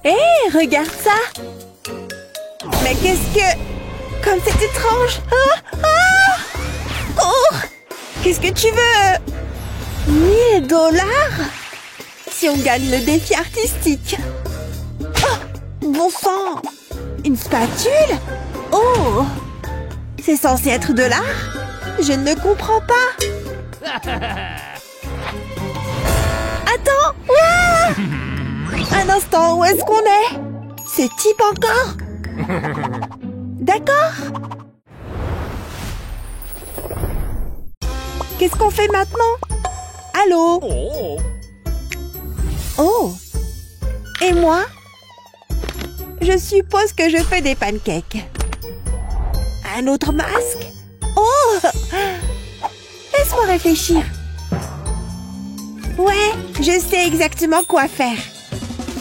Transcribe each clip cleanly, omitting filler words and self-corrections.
Hé, regarde ça! Mais qu'est-ce que... Comme c'est étrange! Ah, ah! Oh! Qu'est-ce que tu veux? 1 000 $? Si on gagne le défi artistique! Oh! Bon sang! Une spatule? Oh! C'est censé être de l'art? Je ne comprends pas! Attends! Ouah! Un instant, où est-ce qu'on est? Ce type encore? D'accord? Qu'est-ce qu'on fait maintenant? Allô? Oh! Et moi? Je suppose que je fais des pancakes. Un autre masque? Oh! Laisse-moi réfléchir. Ouais, je sais exactement quoi faire.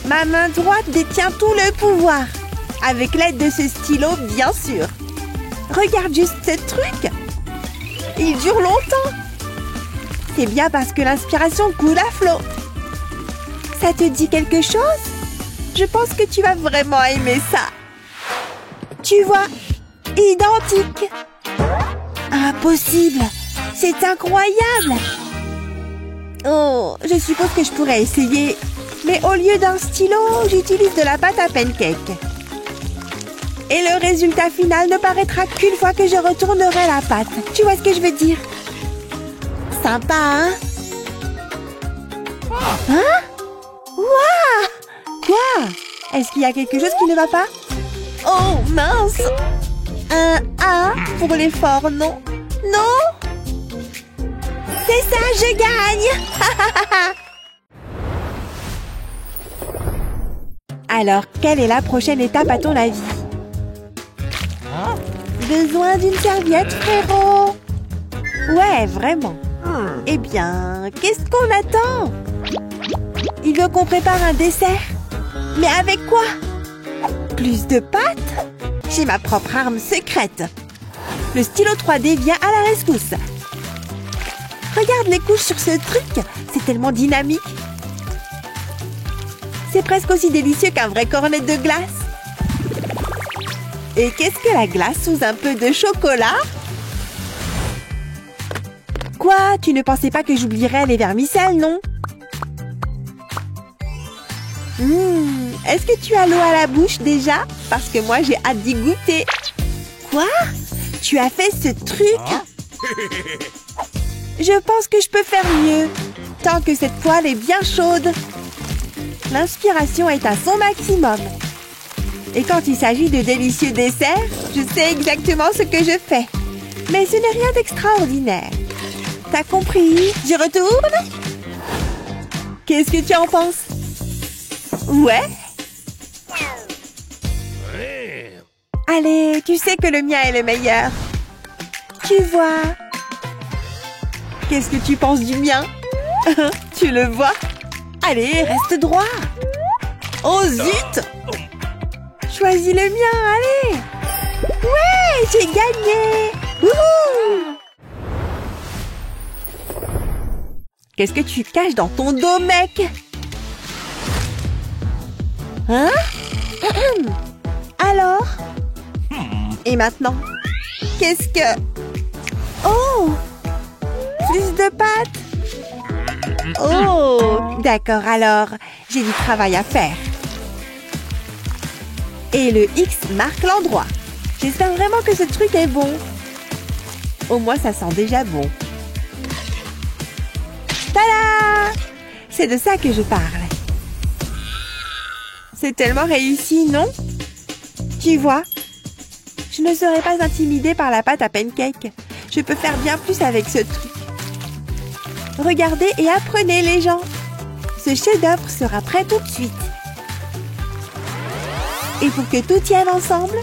Ma main droite détient tout le pouvoir. Avec l'aide de ce stylo, bien sûr. Regarde juste ce truc. Il dure longtemps. C'est bien parce que l'inspiration coule à flot. Ça te dit quelque chose? Je pense que tu vas vraiment aimer ça. Tu vois, identique. Impossible. C'est incroyable. Oh, je suppose que je pourrais essayer. Mais au lieu d'un stylo, j'utilise de la pâte à pancake. Et le résultat final ne paraîtra qu'une fois que je retournerai la pâte. Tu vois ce que je veux dire? Sympa, hein? Hein? Ouah! Quoi? Est-ce qu'il y a quelque chose qui ne va pas? Oh, mince! Un A pour l'effort, non? Non? C'est ça, je gagne! Alors, quelle est la prochaine étape à ton avis? Besoin d'une serviette, frérot? Ouais, vraiment. Eh bien, qu'est-ce qu'on attend? Il veut qu'on prépare un dessert. Mais avec quoi? Plus de pâtes? J'ai ma propre arme secrète. Le stylo 3D vient à la rescousse. Regarde les couches sur ce truc. C'est tellement dynamique. C'est presque aussi délicieux qu'un vrai cornet de glace. Et qu'est-ce que la glace sous un peu de chocolat? Quoi? Tu ne pensais pas que j'oublierais les vermicelles, non? Est-ce que tu as l'eau à la bouche déjà? Parce que moi, j'ai hâte d'y goûter. Quoi? Tu as fait ce truc? Je pense que je peux faire mieux. Tant que cette poêle est bien chaude. L'inspiration est à son maximum. Et quand il s'agit de délicieux desserts, je sais exactement ce que je fais. Mais ce n'est rien d'extraordinaire. T'as compris? Je retourne? Qu'est-ce que tu en penses? Ouais? Allez, tu sais que le mien est le meilleur. Tu vois? Qu'est-ce que tu penses du mien? Tu le vois? Allez, reste droit. Oh zut! Choisis le mien, allez! Ouais, j'ai gagné! Wouhou! Qu'est-ce que tu caches dans ton dos, mec? Hein? Alors? Et maintenant? Qu'est-ce que... Oh! Plus de pâtes? Oh! D'accord, alors, j'ai du travail à faire. Et le X marque l'endroit. J'espère vraiment que ce truc est bon. Au moins, ça sent déjà bon. Tada! C'est de ça que je parle. C'est tellement réussi, non? Tu vois? Je ne serai pas intimidée par la pâte à pancake. Je peux faire bien plus avec ce truc. Regardez et apprenez, les gens. Ce chef-d'œuvre sera prêt tout de suite. Et pour que tout tienne ensemble,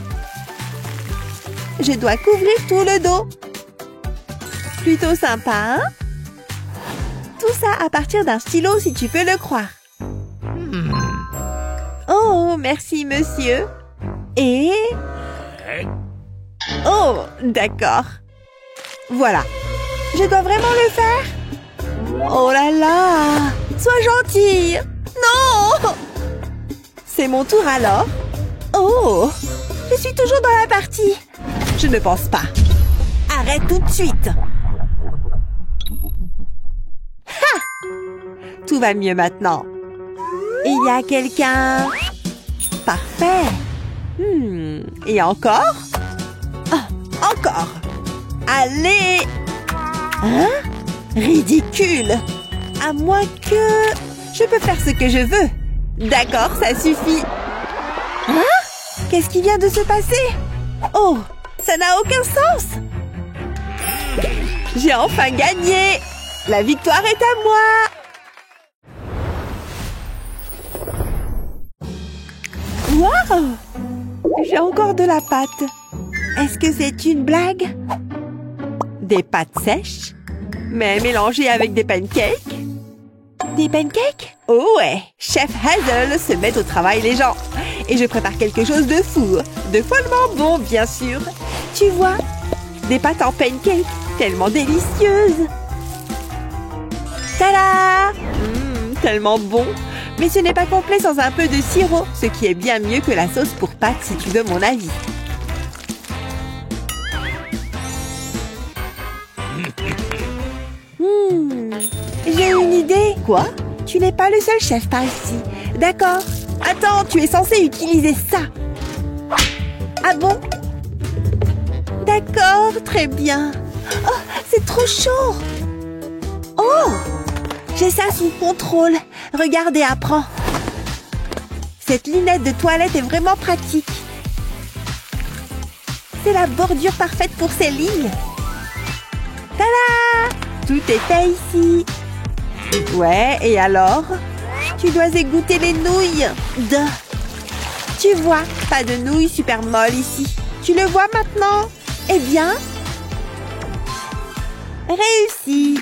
je dois couvrir tout le dos. Plutôt sympa, hein? Tout ça à partir d'un stylo, si tu peux le croire. Oh, merci, monsieur. Et... Oh, d'accord. Voilà. Je dois vraiment le faire? Oh là là! Sois gentille! Non! C'est mon tour alors. Oh, je suis toujours dans la partie. Je ne pense pas. Arrête tout de suite. Ha! Tout va mieux maintenant. Il y a quelqu'un... Parfait. Et encore? Oh, encore. Allez! Hein? Ridicule! À moins que... Je peux faire ce que je veux. D'accord, ça suffit. Hein? Qu'est-ce qui vient de se passer? Oh, ça n'a aucun sens! J'ai enfin gagné! La victoire est à moi! Waouh! J'ai encore de la pâte. Est-ce que c'est une blague? Des pâtes sèches? Mais mélangées avec des pancakes? Des pancakes? Oh ouais! Chef Hazel se met au travail les gens. Et je prépare quelque chose de fou. De follement bon, bien sûr. Tu vois? Des pâtes en pancakes. Tellement délicieuses. Tada! Tellement bon. Mais ce n'est pas complet sans un peu de sirop, ce qui est bien mieux que la sauce pour pâtes si tu veux mon avis. J'ai une idée. Quoi? Tu n'es pas le seul chef par ici. D'accord. Attends, tu es censé utiliser ça. Ah bon? D'accord, très bien. Oh, c'est trop chaud. Oh! J'ai ça sous contrôle. Regarde et apprends. Cette lunette de toilette est vraiment pratique. C'est la bordure parfaite pour ces lignes. Tada! Tout est fait ici. Ouais, et alors? Tu dois égoutter les nouilles. Tu vois, pas de nouilles super molles ici. Tu le vois maintenant? Eh bien? Réussi.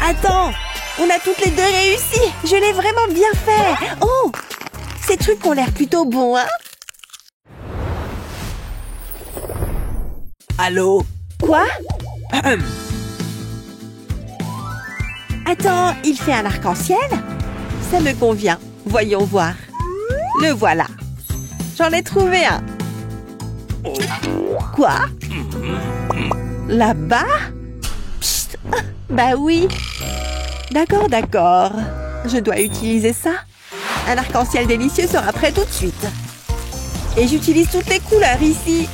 Attends, on a toutes les deux réussi. Je l'ai vraiment bien fait. Oh, ces trucs ont l'air plutôt bons, hein? Allô? Quoi? Attends, il fait un arc-en-ciel? Ça me convient. Voyons voir. Le voilà. J'en ai trouvé un. Quoi? Là-bas? Psst. Bah oui. D'accord, d'accord. Je dois utiliser ça. Un arc-en-ciel délicieux sera prêt tout de suite. Et j'utilise toutes les couleurs ici.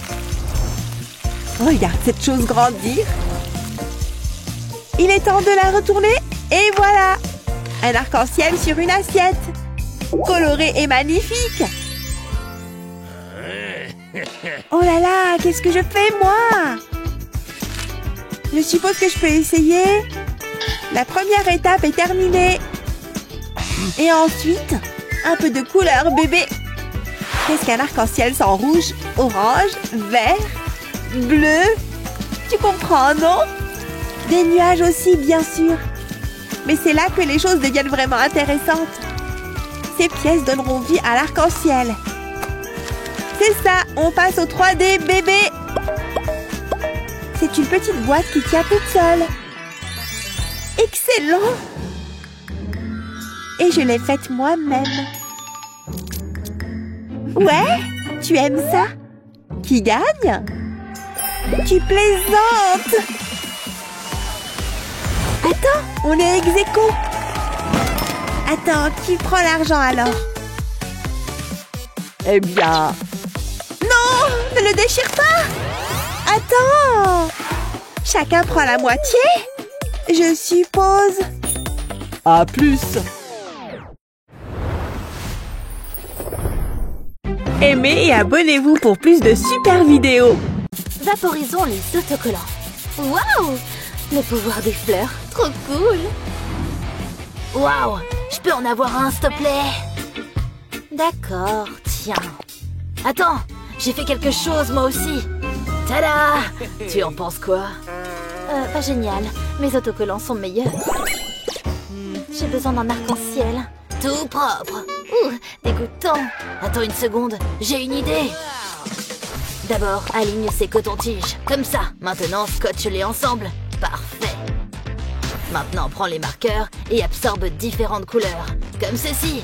Regarde cette chose grandir. Il est temps de la retourner. Et voilà! Un arc-en-ciel sur une assiette. Coloré et magnifique. Oh là là, qu'est-ce que je fais, moi? Je suppose que je peux essayer. La première étape est terminée. Et ensuite, un peu de couleur, bébé. Qu'est-ce qu'un arc-en-ciel sans rouge, orange, vert, bleu? Tu comprends, non? Des nuages aussi, bien sûr. Mais c'est là que les choses deviennent vraiment intéressantes. Ces pièces donneront vie à l'arc-en-ciel. C'est ça, on passe au 3D, bébé. C'est une petite boîte qui tient toute seule. Excellent! Et je l'ai faite moi-même. Ouais? Tu aimes ça? Qui gagne? Tu plaisantes! Attends, on est ex-aequo. Attends, qui prend l'argent alors? Eh bien... Non! Ne le déchire pas! Attends! Chacun prend la moitié? Je suppose. À plus! Aimez et abonnez-vous pour plus de super vidéos. Vaporisons les autocollants. Waouh! Le pouvoir des fleurs, trop cool! Waouh! Je peux en avoir un, s'il te plaît? D'accord, tiens. Attends, j'ai fait quelque chose, moi aussi. Tada! Tu en penses quoi? Pas génial. Mes autocollants sont meilleurs. J'ai besoin d'un arc-en-ciel. Tout propre. Ouh, dégoûtant. Attends une seconde, j'ai une idée. D'abord, aligne ces cotons-tiges. Comme ça. Maintenant, scotche-les ensemble. Parfait. Maintenant, prends les marqueurs et absorbe différentes couleurs. Comme ceci.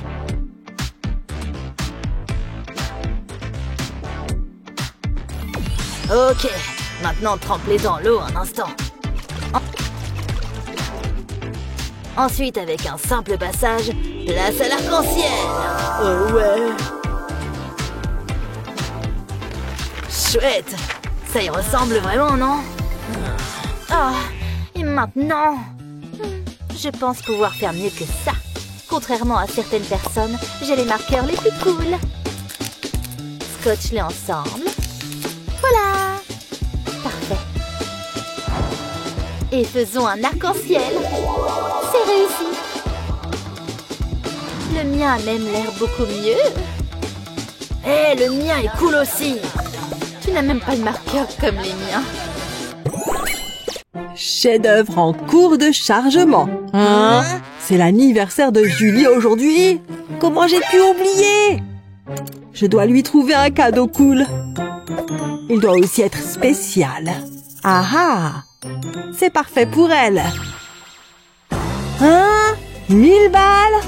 Ok, maintenant trempe-les dans l'eau un instant. Ensuite, avec un simple passage, place à l'arc-en-ciel. Oh ouais. Chouette. Ça y ressemble vraiment, non? Oh, et maintenant? Je pense pouvoir faire mieux que ça. Contrairement à certaines personnes, j'ai les marqueurs les plus cool. Scotche-les ensemble. Voilà. Parfait. Et faisons un arc-en-ciel. C'est réussi. Le mien a même l'air beaucoup mieux. Eh, le mien est cool aussi. Tu n'as même pas de marqueur comme les miens. Chef-d'œuvre en cours de chargement. Hein? C'est l'anniversaire de Julie aujourd'hui? Comment j'ai pu oublier? Je dois lui trouver un cadeau cool. Il doit aussi être spécial. Ah ah! C'est parfait pour elle. Hein? 1000 balles?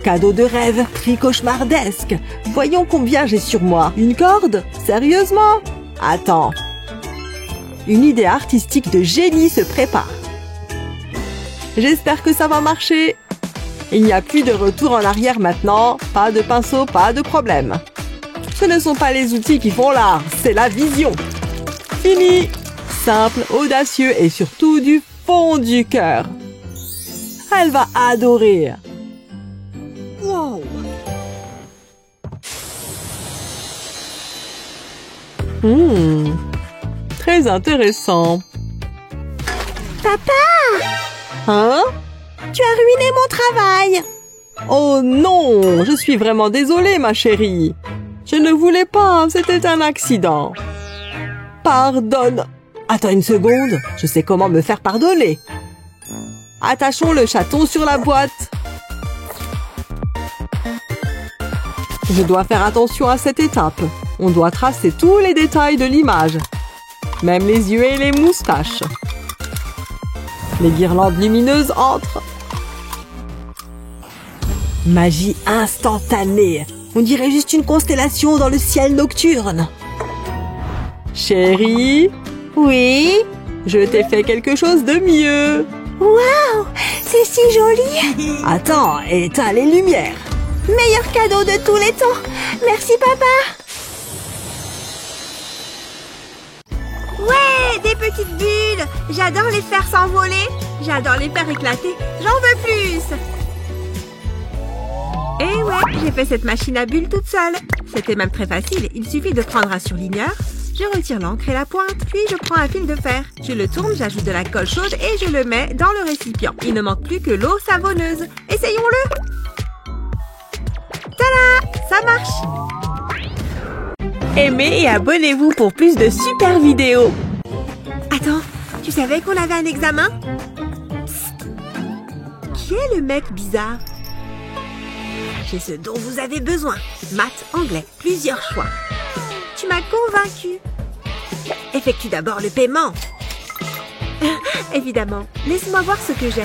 Cadeau de rêve, prix cauchemardesque. Voyons combien j'ai sur moi. Une corde? Sérieusement? Attends. Une idée artistique de génie se prépare. J'espère que ça va marcher. Il n'y a plus de retour en arrière maintenant. Pas de pinceau, pas de problème. Ce ne sont pas les outils qui font l'art, c'est la vision. Fini. Simple, audacieux et surtout du fond du cœur. Elle va adorer. Wow. Très intéressant. Papa! Hein? Tu as ruiné mon travail! Oh non! Je suis vraiment désolée, ma chérie. Je ne voulais pas, c'était un accident. Pardonne. Attends une seconde, je sais comment me faire pardonner. Attachons le chaton sur la boîte. Je dois faire attention à cette étape. On doit tracer tous les détails de l'image. Même les yeux et les moustaches. Les guirlandes lumineuses entrent. Magie instantanée. On dirait juste une constellation dans le ciel nocturne. Chérie? Oui? Je t'ai fait quelque chose de mieux. Waouh! C'est si joli! Attends, éteins les lumières. Meilleur cadeau de tous les temps! Merci, papa! Ouais, des petites bulles! J'adore les faire s'envoler! J'adore les faire éclater! J'en veux plus! Et ouais, j'ai fait cette machine à bulles toute seule. C'était même très facile. Il suffit de prendre un surligneur. Je retire l'encre et la pointe, puis je prends un fil de fer. Je le tourne, j'ajoute de la colle chaude et je le mets dans le récipient. Il ne manque plus que l'eau savonneuse. Essayons-le! Tada! Ça marche! Aimez et abonnez-vous pour plus de super vidéos. Attends, tu savais qu'on avait un examen? Psst. Qui est le mec bizarre? J'ai ce dont vous avez besoin. Maths, anglais, plusieurs choix. Tu m'as convaincue. Effectue d'abord le paiement. Évidemment. Laisse-moi voir ce que j'ai.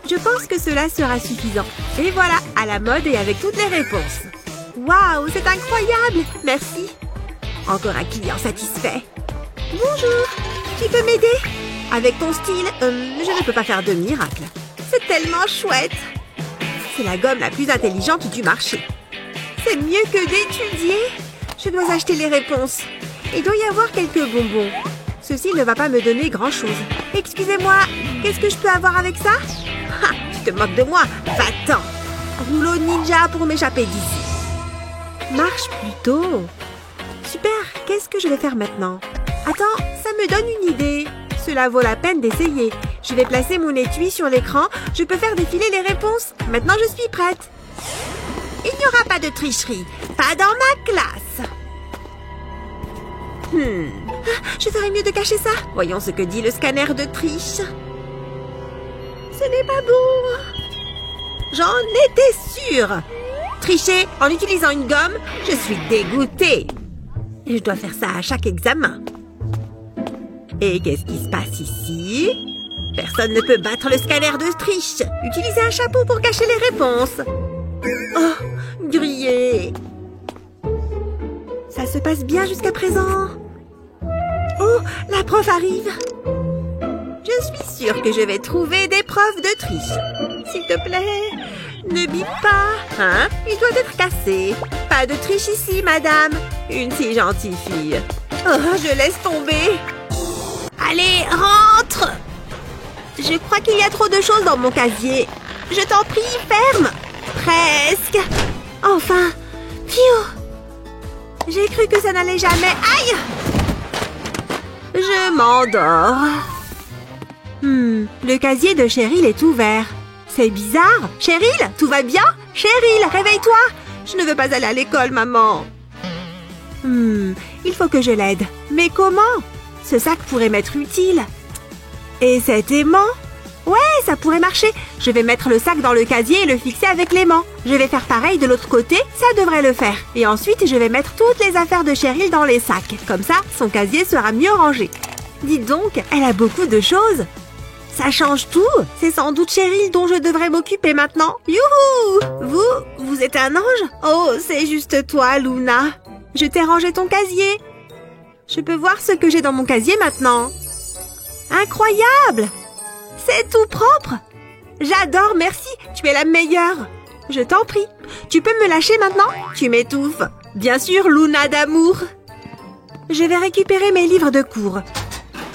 Je pense que cela sera suffisant. Et voilà, à la mode et avec toutes les réponses. Waouh, c'est incroyable. Merci. Encore un client satisfait. Bonjour. Tu peux m'aider? Avec ton style, je ne peux pas faire de miracle. C'est tellement chouette. C'est la gomme la plus intelligente du marché. C'est mieux que d'étudier. Je dois acheter les réponses. Il doit y avoir quelques bonbons. Ceci ne va pas me donner grand-chose. Excusez-moi, qu'est-ce que je peux avoir avec ça? Ah, tu te moques de moi? Va-t'en. Rouleau ninja pour m'échapper d'ici. Marche plutôt. Super, qu'est-ce que je vais faire maintenant? Attends, ça me donne une idée. Cela vaut la peine d'essayer. Je vais placer mon étui sur l'écran. Je peux faire défiler les réponses. Maintenant, je suis prête. Il n'y aura pas de tricherie. Pas dans ma classe. Je ferais mieux de cacher ça. Voyons ce que dit le scanner de triche. Ce n'est pas bon. J'en étais sûre. Tricher en utilisant une gomme, je suis dégoûtée. Je dois faire ça à chaque examen. Et qu'est-ce qui se passe ici? Personne ne peut battre le scanner de triche. Utilisez un chapeau pour cacher les réponses. Oh, grillé. Ça Ça se passe bien jusqu'à présent. Oh, la prof arrive. Je suis sûre que je vais trouver des preuves de triche. S'il te plaît, ne bip pas. Hein? Il doit être cassé. Pas de triche ici, madame. Une si gentille fille. Oh, je laisse tomber. Allez, rentre. Je crois qu'il y a trop de choses dans mon casier. Je t'en prie, ferme. Presque. Enfin. Phew. J'ai cru que ça n'allait jamais. Aïe! Je m'endors. Le casier de Cheryl est ouvert. C'est bizarre. Cheryl, tout va bien? Cheryl, réveille-toi. Je ne veux pas aller à l'école, maman. Il faut que je l'aide. Mais comment? Ce sac pourrait m'être utile. Et cet aimant? Ouais, ça pourrait marcher. Je vais mettre le sac dans le casier et le fixer avec l'aimant. Je vais faire pareil de l'autre côté, ça devrait le faire. Et ensuite, je vais mettre toutes les affaires de Cheryl dans les sacs. Comme ça, son casier sera mieux rangé. Dites donc, elle a beaucoup de choses. Ça change tout. C'est sans doute Cheryl dont je devrais m'occuper maintenant. Youhou! Vous êtes un ange? Oh, c'est juste toi, Luna. Je t'ai rangé ton casier. Je peux voir ce que j'ai dans mon casier maintenant. Incroyable! C'est tout propre. J'adore, merci. Tu es la meilleure. Je t'en prie. Tu peux me lâcher maintenant? Tu m'étouffes. Bien sûr, Luna d'amour. Je vais récupérer mes livres de cours.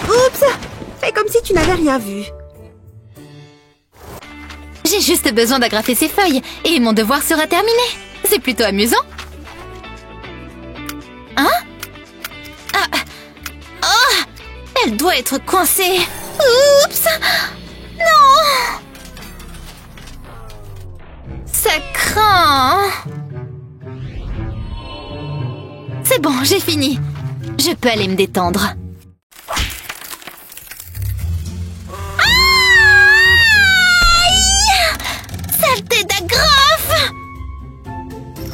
Oups! Fais comme si tu n'avais rien vu. J'ai juste besoin d'agrafer ces feuilles et mon devoir sera terminé. C'est plutôt amusant. Hein? Ah! Oh! Elle doit être coincée. Oups! Non! Ça craint. C'est bon, j'ai fini. Je peux aller me détendre. Saleté d'agrafe!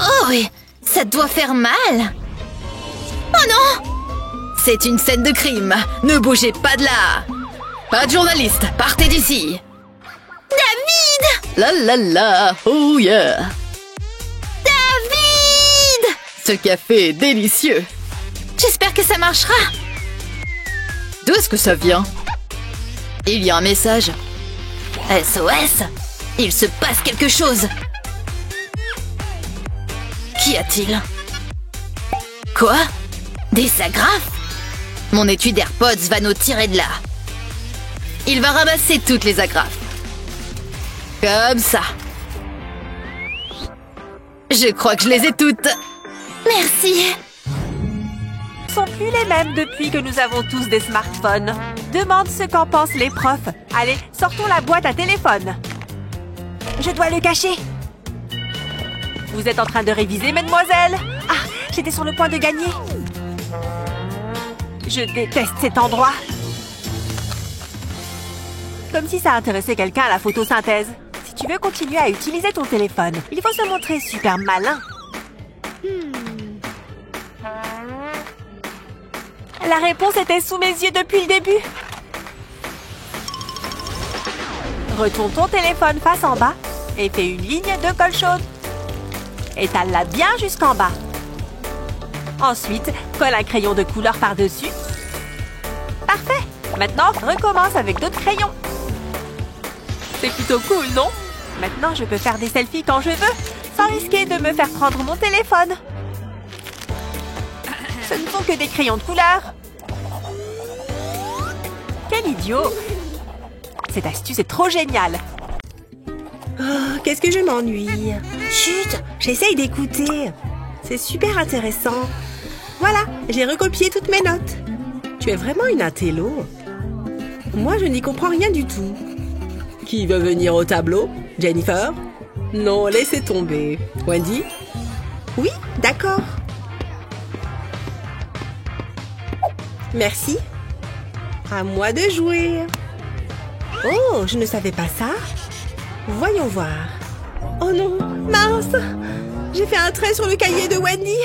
Oh oui, ça doit faire mal. Oh non! C'est une scène de crime. Ne bougez pas de là. Pas de journaliste, partez d'ici. David! La la la, oh yeah! David! Ce café est délicieux. J'espère que ça marchera. D'où est-ce que ça vient? Il y a un message. SOS! Il se passe quelque chose. Qu'y a-t-il? Quoi? Des agrafes? Mon étui d'AirPods va nous tirer de là. Il va ramasser toutes les agrafes. Comme ça. Je crois que je les ai toutes. Merci. Ne sont plus les mêmes depuis que nous avons tous des smartphones. Demande ce qu'en pensent les profs. Allez, sortons la boîte à téléphone. Je dois le cacher. Vous êtes en train de réviser, mademoiselle? Ah, j'étais sur le point de gagner. Je déteste cet endroit. Comme si ça intéressait quelqu'un à la photosynthèse. Si tu veux continuer à utiliser ton téléphone, il faut se montrer super malin. La réponse était sous mes yeux depuis le début. Retourne ton téléphone face en bas et fais une ligne de colle chaude. Étale-la bien jusqu'en bas. Ensuite, colle un crayon de couleur par-dessus. Parfait! Maintenant, recommence avec d'autres crayons. C'est plutôt cool, non? Maintenant, je peux faire des selfies quand je veux, sans risquer de me faire prendre mon téléphone. Ce ne sont que des crayons de couleur. Quel idiot! Cette astuce est trop géniale. Oh, qu'est-ce que je m'ennuie. Chut, j'essaye d'écouter. C'est super intéressant. Voilà, j'ai recopié toutes mes notes. Tu es vraiment une intello. Moi, je n'y comprends rien du tout. Qui veut venir au tableau? Jennifer? Non, laissez tomber. Wendy? Oui, d'accord. Merci. À moi de jouer. Oh, je ne savais pas ça. Voyons voir. Oh non, mince! J'ai fait un trait sur le cahier de Wendy.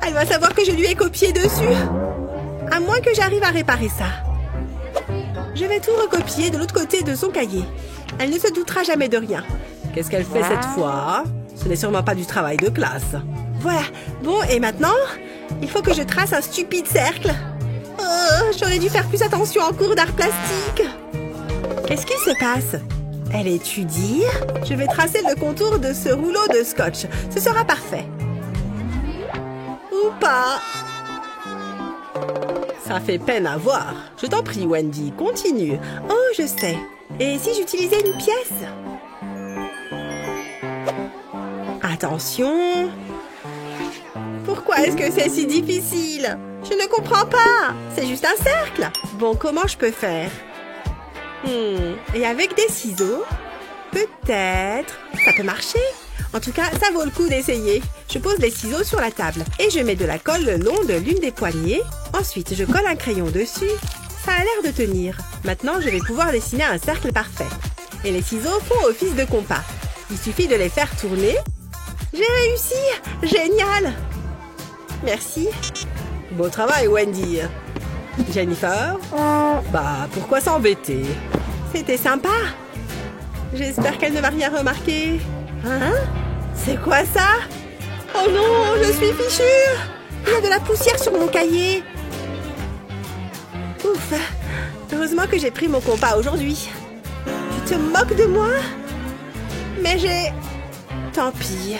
Elle va savoir que je lui ai copié dessus. À moins que j'arrive à réparer ça. Je vais tout recopier de l'autre côté de son cahier. Elle ne se doutera jamais de rien. Qu'est-ce qu'elle fait cette fois? Ce n'est sûrement pas du travail de classe. Voilà. Bon, et maintenant, Il faut que je trace un stupide cercle. Oh, j'aurais dû faire plus attention en cours d'art plastique. Qu'est-ce qui se passe? Elle étudie. Je vais tracer le contour de ce rouleau de scotch. Ce sera parfait. Ou pas. Ça fait peine à voir. Je t'en prie, Wendy, continue. Oh, je sais. Et si j'utilisais une pièce? Attention. Pourquoi est-ce que c'est si difficile? Je ne comprends pas. C'est juste un cercle. Bon, comment je peux faire? Et avec des ciseaux? Peut-être. Ça peut marcher. En tout cas, ça vaut le coup d'essayer. Je pose les ciseaux sur la table et je mets de la colle le long de l'une des poignées. Ensuite, je colle un crayon dessus. Ça a l'air de tenir. Maintenant, je vais pouvoir dessiner un cercle parfait. Et les ciseaux font office de compas. Il suffit de les faire tourner. J'ai réussi! Génial! Merci. Beau travail, Wendy. Jennifer? Bah, pourquoi s'embêter? C'était sympa. J'espère qu'elle ne va rien remarquer. Hein? C'est quoi ça? Oh non, je suis fichue! Il y a de la poussière sur mon cahier. Ouf! Heureusement que j'ai pris mon compas aujourd'hui. Tu te moques de moi? Mais j'ai... Tant pis.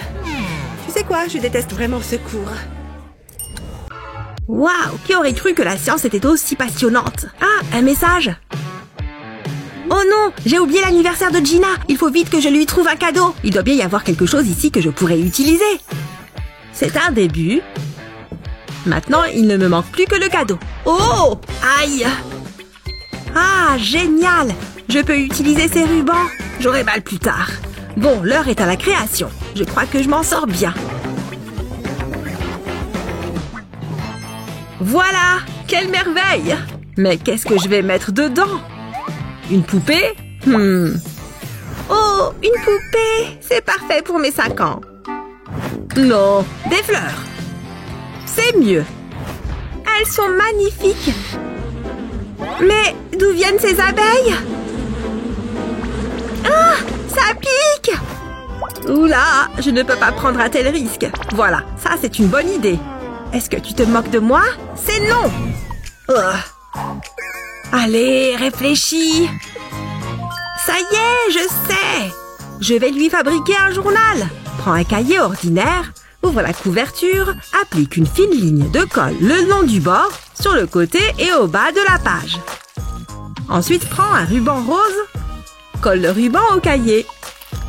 Tu sais quoi? Je déteste vraiment ce cours. Waouh! Qui aurait cru que la science était aussi passionnante? Ah, un message! Oh non! J'ai oublié l'anniversaire de Gina! Il faut vite que je lui trouve un cadeau! Il doit bien y avoir quelque chose ici que je pourrais utiliser! C'est un début. Maintenant, il ne me manque plus que le cadeau. Oh! Aïe! Ah, génial! Je peux utiliser ces rubans. J'aurai mal plus tard. Bon, l'heure est à la création. Je crois que je m'en sors bien. Voilà! Quelle merveille! Mais qu'est-ce que je vais mettre dedans? Une poupée? Oh, une poupée! C'est parfait pour mes 5 ans. Non, des fleurs. C'est mieux. Elles sont magnifiques. Mais d'où viennent ces abeilles? Ah, ça pique! Oula, je ne peux pas prendre un tel risque. Voilà, ça c'est une bonne idée. Est-ce que tu te moques de moi? C'est non! Allez, réfléchis. Ça y est, je sais. Je vais lui fabriquer un journal. Prends un cahier ordinaire, ouvre la couverture, applique une fine ligne de colle le long du bord, sur le côté et au bas de la page. Ensuite, prends un ruban rose, colle le ruban au cahier.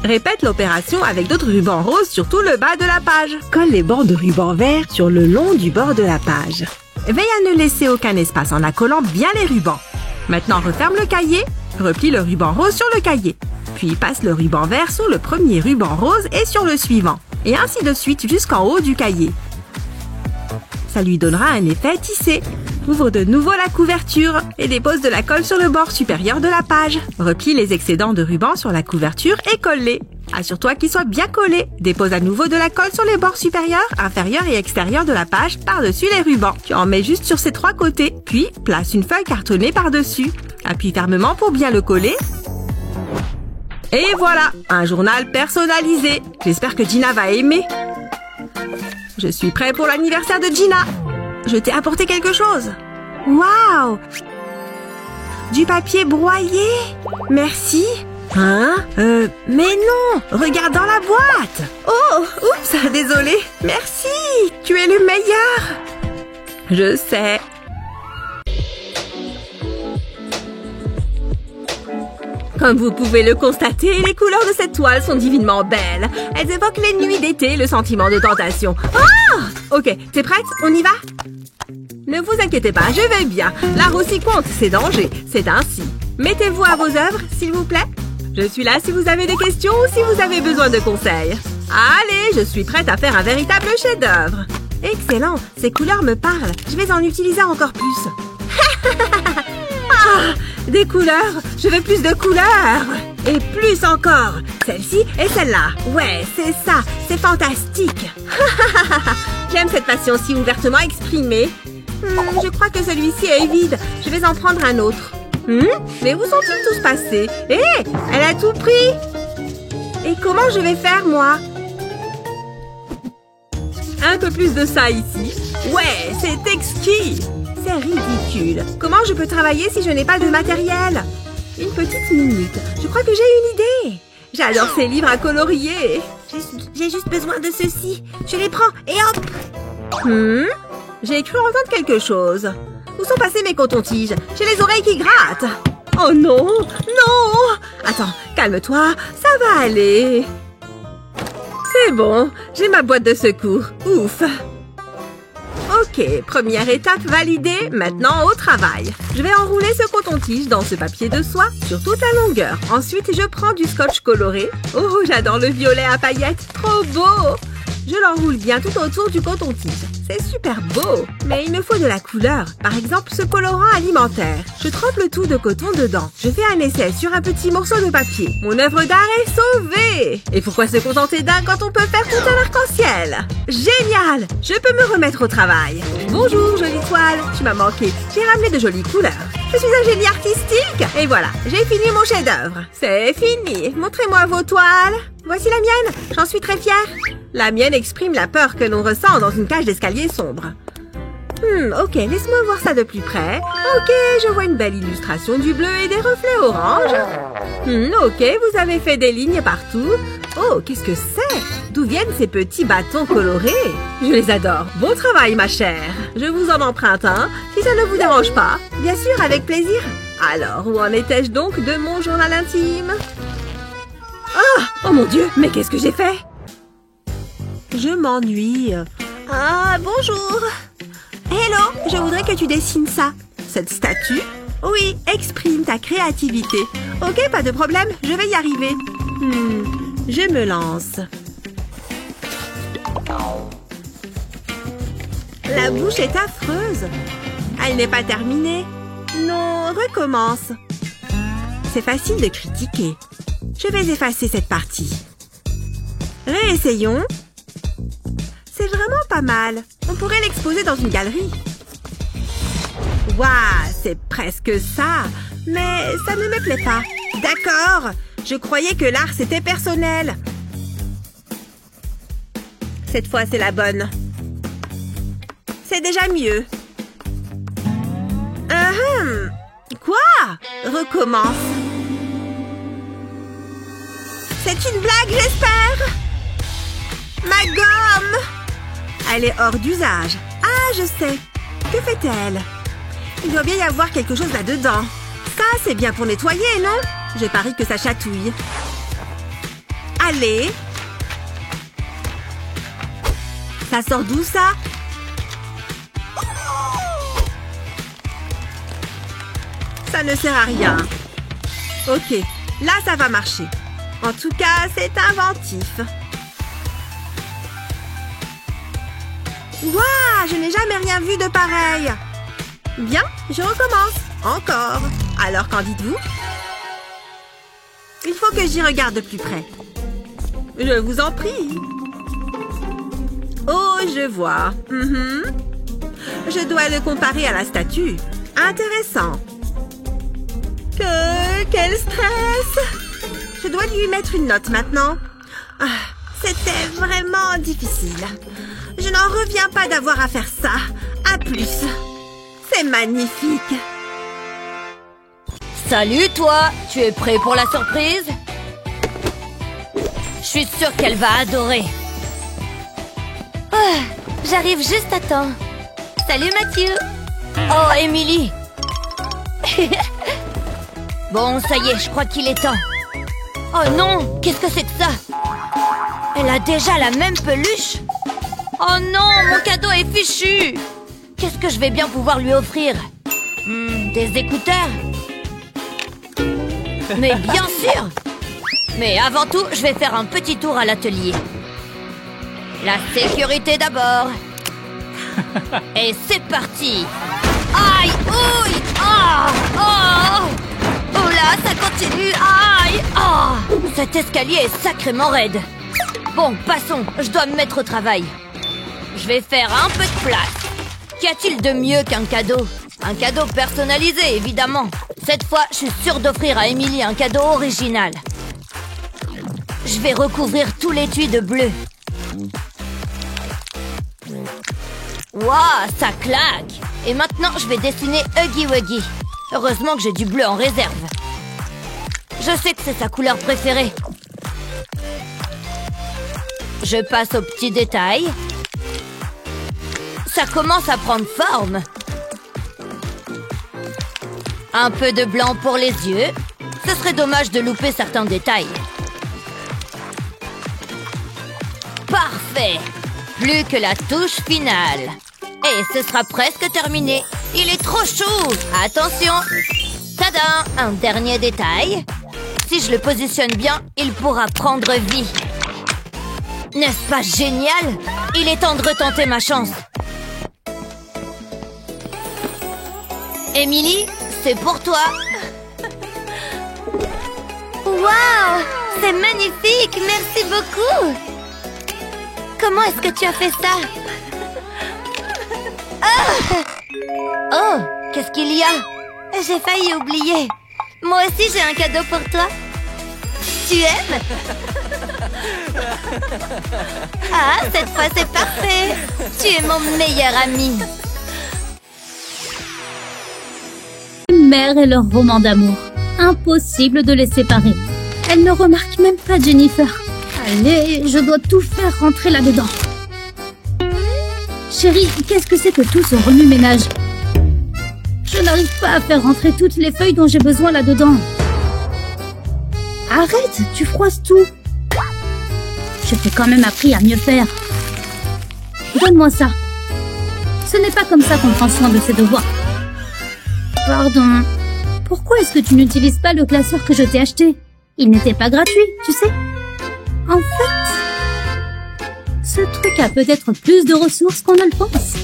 Répète l'opération avec d'autres rubans roses sur tout le bas de la page. Colle les bandes de ruban vert sur le long du bord de la page. Veille à ne laisser aucun espace en accolant bien les rubans. Maintenant, referme le cahier, replie le ruban rose sur le cahier. Puis passe le ruban vert sur le premier ruban rose et sur le suivant. Et ainsi de suite jusqu'en haut du cahier. Ça lui donnera un effet tissé. Ouvre de nouveau la couverture et dépose de la colle sur le bord supérieur de la page. Replie les excédents de ruban sur la couverture et colle-les. Assure-toi qu'ils soient bien collés. Dépose à nouveau de la colle sur les bords supérieurs, inférieurs et extérieurs de la page par-dessus les rubans. Tu en mets juste sur ces 3 côtés. Puis, place une feuille cartonnée par-dessus. Appuie fermement pour bien le coller. Et voilà, un journal personnalisé. J'espère que Gina va aimer. Je suis prêt pour l'anniversaire de Gina. Je t'ai apporté quelque chose. Waouh! Du papier broyé? Merci. Hein? Mais non! Regarde dans la boîte! Oh! Oups! Désolée! Merci! Tu es le meilleur! Je sais. Comme vous pouvez le constater, les couleurs de cette toile sont divinement belles. Elles évoquent les nuits d'été, le sentiment de tentation. Ah! Ok, t'es prête? On y va? Ne vous inquiétez pas, je vais bien. L'art aussi compte, c'est danger, c'est ainsi. Mettez-vous à vos œuvres, s'il vous plaît. Je suis là si vous avez des questions ou si vous avez besoin de conseils. Allez, je suis prête à faire un véritable chef-d'œuvre. Excellent, ces couleurs me parlent. Je vais en utiliser encore plus. Ah, des couleurs. Je veux plus de couleurs. Et plus encore. Celle-ci et celle-là. Ouais, c'est ça. C'est fantastique. J'aime cette passion si ouvertement exprimée. Je crois que celui-ci est vide. Je vais en prendre un autre. Mais où sont-ils tous passés? Hé, elle a tout pris. Et comment je vais faire, moi? Un peu plus de ça ici. Ouais, c'est exquis. C'est ridicule. Comment je peux travailler si je n'ai pas de matériel? Une petite minute. Je crois que j'ai une idée. J'adore ces livres à colorier. J'ai juste besoin de ceci. Je les prends et hop. J'ai cru entendre quelque chose. Où sont passés mes cotons-tiges? J'ai les oreilles qui grattent. Oh non, non. Attends, calme-toi, ça va aller. C'est bon, j'ai ma boîte de secours. Ouf. Ok, première étape validée, maintenant au travail. Je vais enrouler ce coton-tige dans ce papier de soie sur toute la longueur. Ensuite, je prends du scotch coloré. Oh, j'adore le violet à paillettes, trop beau! Je l'enroule bien tout autour du coton-tige. C'est super beau, mais il me faut de la couleur. Par exemple, ce colorant alimentaire. Je trempe le tout de coton dedans. Je fais un essai sur un petit morceau de papier. Mon œuvre d'art est sauvée! Et pourquoi se contenter d'un quand on peut faire tout un arc-en-ciel? Génial! Je peux me remettre au travail. Bonjour, jolie toile. Tu m'as manqué. J'ai ramené de jolies couleurs. Je suis un génie artistique. Et voilà, j'ai fini mon chef-d'œuvre. C'est fini. Montrez-moi vos toiles. Voici la mienne. J'en suis très fière. La mienne exprime la peur que l'on ressent dans une cage d'escalier sombre. Ok, laisse-moi voir ça de plus près. Ok, je vois une belle illustration du bleu et des reflets orange. Ok, vous avez fait des lignes partout. Oh, qu'est-ce que c'est? D'où viennent ces petits bâtons colorés? Je les adore. Bon travail, ma chère. Je vous en emprunte un, si ça ne vous dérange pas. Bien sûr, avec plaisir. Alors, où en étais-je donc de mon journal intime? Oh mon Dieu, mais qu'est-ce que j'ai fait? Je m'ennuie. Ah, bonjour. Hello, je voudrais que tu dessines ça. Cette statue? Oui, exprime ta créativité. Ok, pas de problème, je vais y arriver. Je me lance. La bouche est affreuse. Elle n'est pas terminée. Non, recommence. C'est facile de critiquer. Je vais effacer cette partie. Réessayons. C'est vraiment pas mal. On pourrait l'exposer dans une galerie. Waouh, c'est presque ça. Mais ça ne me plaît pas. D'accord. Je croyais que l'art, c'était personnel. Cette fois, c'est la bonne. C'est déjà mieux. Quoi? Recommence. C'est une blague, j'espère. Ma gomme. Elle est hors d'usage. Ah, je sais. Que fait-elle? Il doit bien y avoir quelque chose là-dedans. Ça, c'est bien pour nettoyer, non? Je parie que ça chatouille. Allez. Ça sort d'où, ça? Ça ne sert à rien. Ok, là, ça va marcher. En tout cas, c'est inventif. Waouh, je n'ai jamais rien vu de pareil. Bien, je recommence. Encore. Alors, qu'en dites-vous? Il faut que j'y regarde de plus près. Je vous en prie. Oh, je vois. Je dois le comparer à la statue. Intéressant. Quel stress! Je dois lui mettre une note maintenant. C'était vraiment difficile. Je n'en reviens pas d'avoir à faire ça. À plus. C'est magnifique. Salut toi, tu es prêt pour la surprise? Je suis sûre qu'elle va adorer. J'arrive juste à temps. Salut Mathieu. Oh, Émilie. Bon, ça y est, je crois qu'il est temps. Oh non, qu'est-ce que c'est que ça? Elle a déjà la même peluche? Oh non, mon cadeau est fichu. Qu'est-ce que je vais bien pouvoir lui offrir? Des écouteurs? Mais bien sûr! Mais avant tout, je vais faire un petit tour à l'atelier. La sécurité d'abord. Et c'est parti! Aïe! Ouille! Ah! Oh! Oh là, ça continue! Aïe! Ah! Cet escalier est sacrément raide. Bon, passons, je dois me mettre au travail. Je vais faire un peu de place. Qu'y a-t-il de mieux qu'un cadeau? Un cadeau personnalisé, évidemment. Cette fois, je suis sûre d'offrir à Émilie un cadeau original. Je vais recouvrir tout l'étui de bleu. Waouh, ça claque! Et maintenant, je vais dessiner Huggy Wuggy. Heureusement que j'ai du bleu en réserve. Je sais que c'est sa couleur préférée. Je passe aux petits détails. Ça commence à prendre forme. Un peu de blanc pour les yeux. Ce serait dommage de louper certains détails. Parfait! Plus que la touche finale. Et ce sera presque terminé. Il est trop chou! Attention! Tada! Un dernier détail. Si je le positionne bien, il pourra prendre vie. N'est-ce pas génial? Il est temps de retenter ma chance. Émilie, c'est pour toi. Waouh! C'est magnifique! Merci beaucoup! Comment est-ce que tu as fait ça? Oh! Qu'est-ce qu'il y a? J'ai failli oublier. Moi aussi, j'ai un cadeau pour toi. Tu aimes? Ah, cette fois, c'est parfait. Tu es mon meilleur ami. Mère et leur roman d'amour. Impossible de les séparer. Elle ne remarque même pas Jennifer. Allez, je dois tout faire rentrer là-dedans. Chérie, qu'est-ce que c'est que tout ce remue-ménage? Je n'arrive pas à faire rentrer toutes les feuilles dont j'ai besoin là-dedans. Arrête, tu froisses tout. Je t'ai quand même appris à mieux faire. Donne-moi ça. Ce n'est pas comme ça qu'on prend soin de ses devoirs. Pardon. Pourquoi est-ce que tu n'utilises pas le classeur que je t'ai acheté? Il n'était pas gratuit, tu sais. En fait, ce truc a peut-être plus de ressources qu'on ne le pense.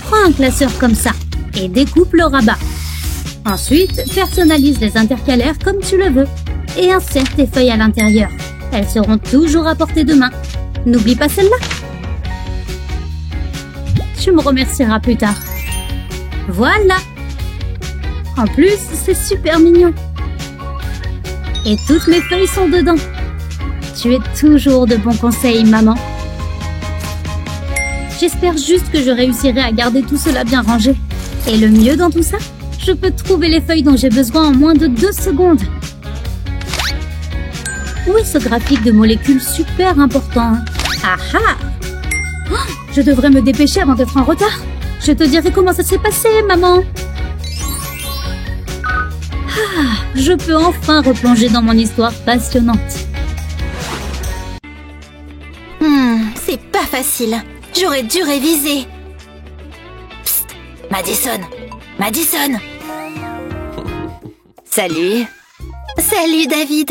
Prends un classeur comme ça et découpe le rabat. Ensuite, personnalise les intercalaires comme tu le veux et insère tes feuilles à l'intérieur. Elles seront toujours à portée de main. N'oublie pas celle-là. Tu me remercieras plus tard. Voilà. En plus, c'est super mignon. Et toutes mes feuilles sont dedans. Tu es toujours de bons conseils, maman. J'espère juste que je réussirai à garder tout cela bien rangé. Et le mieux dans tout ça, je peux trouver les feuilles dont j'ai besoin en moins de 2 secondes. Où est ce graphique de molécules super important? Ah ah! Oh, je devrais me dépêcher avant d'être en retard. Je te dirai comment ça s'est passé, maman. Ah, je peux enfin replonger dans mon histoire passionnante. C'est pas facile. J'aurais dû réviser. Psst, Madison. Madison. Salut. Salut, David.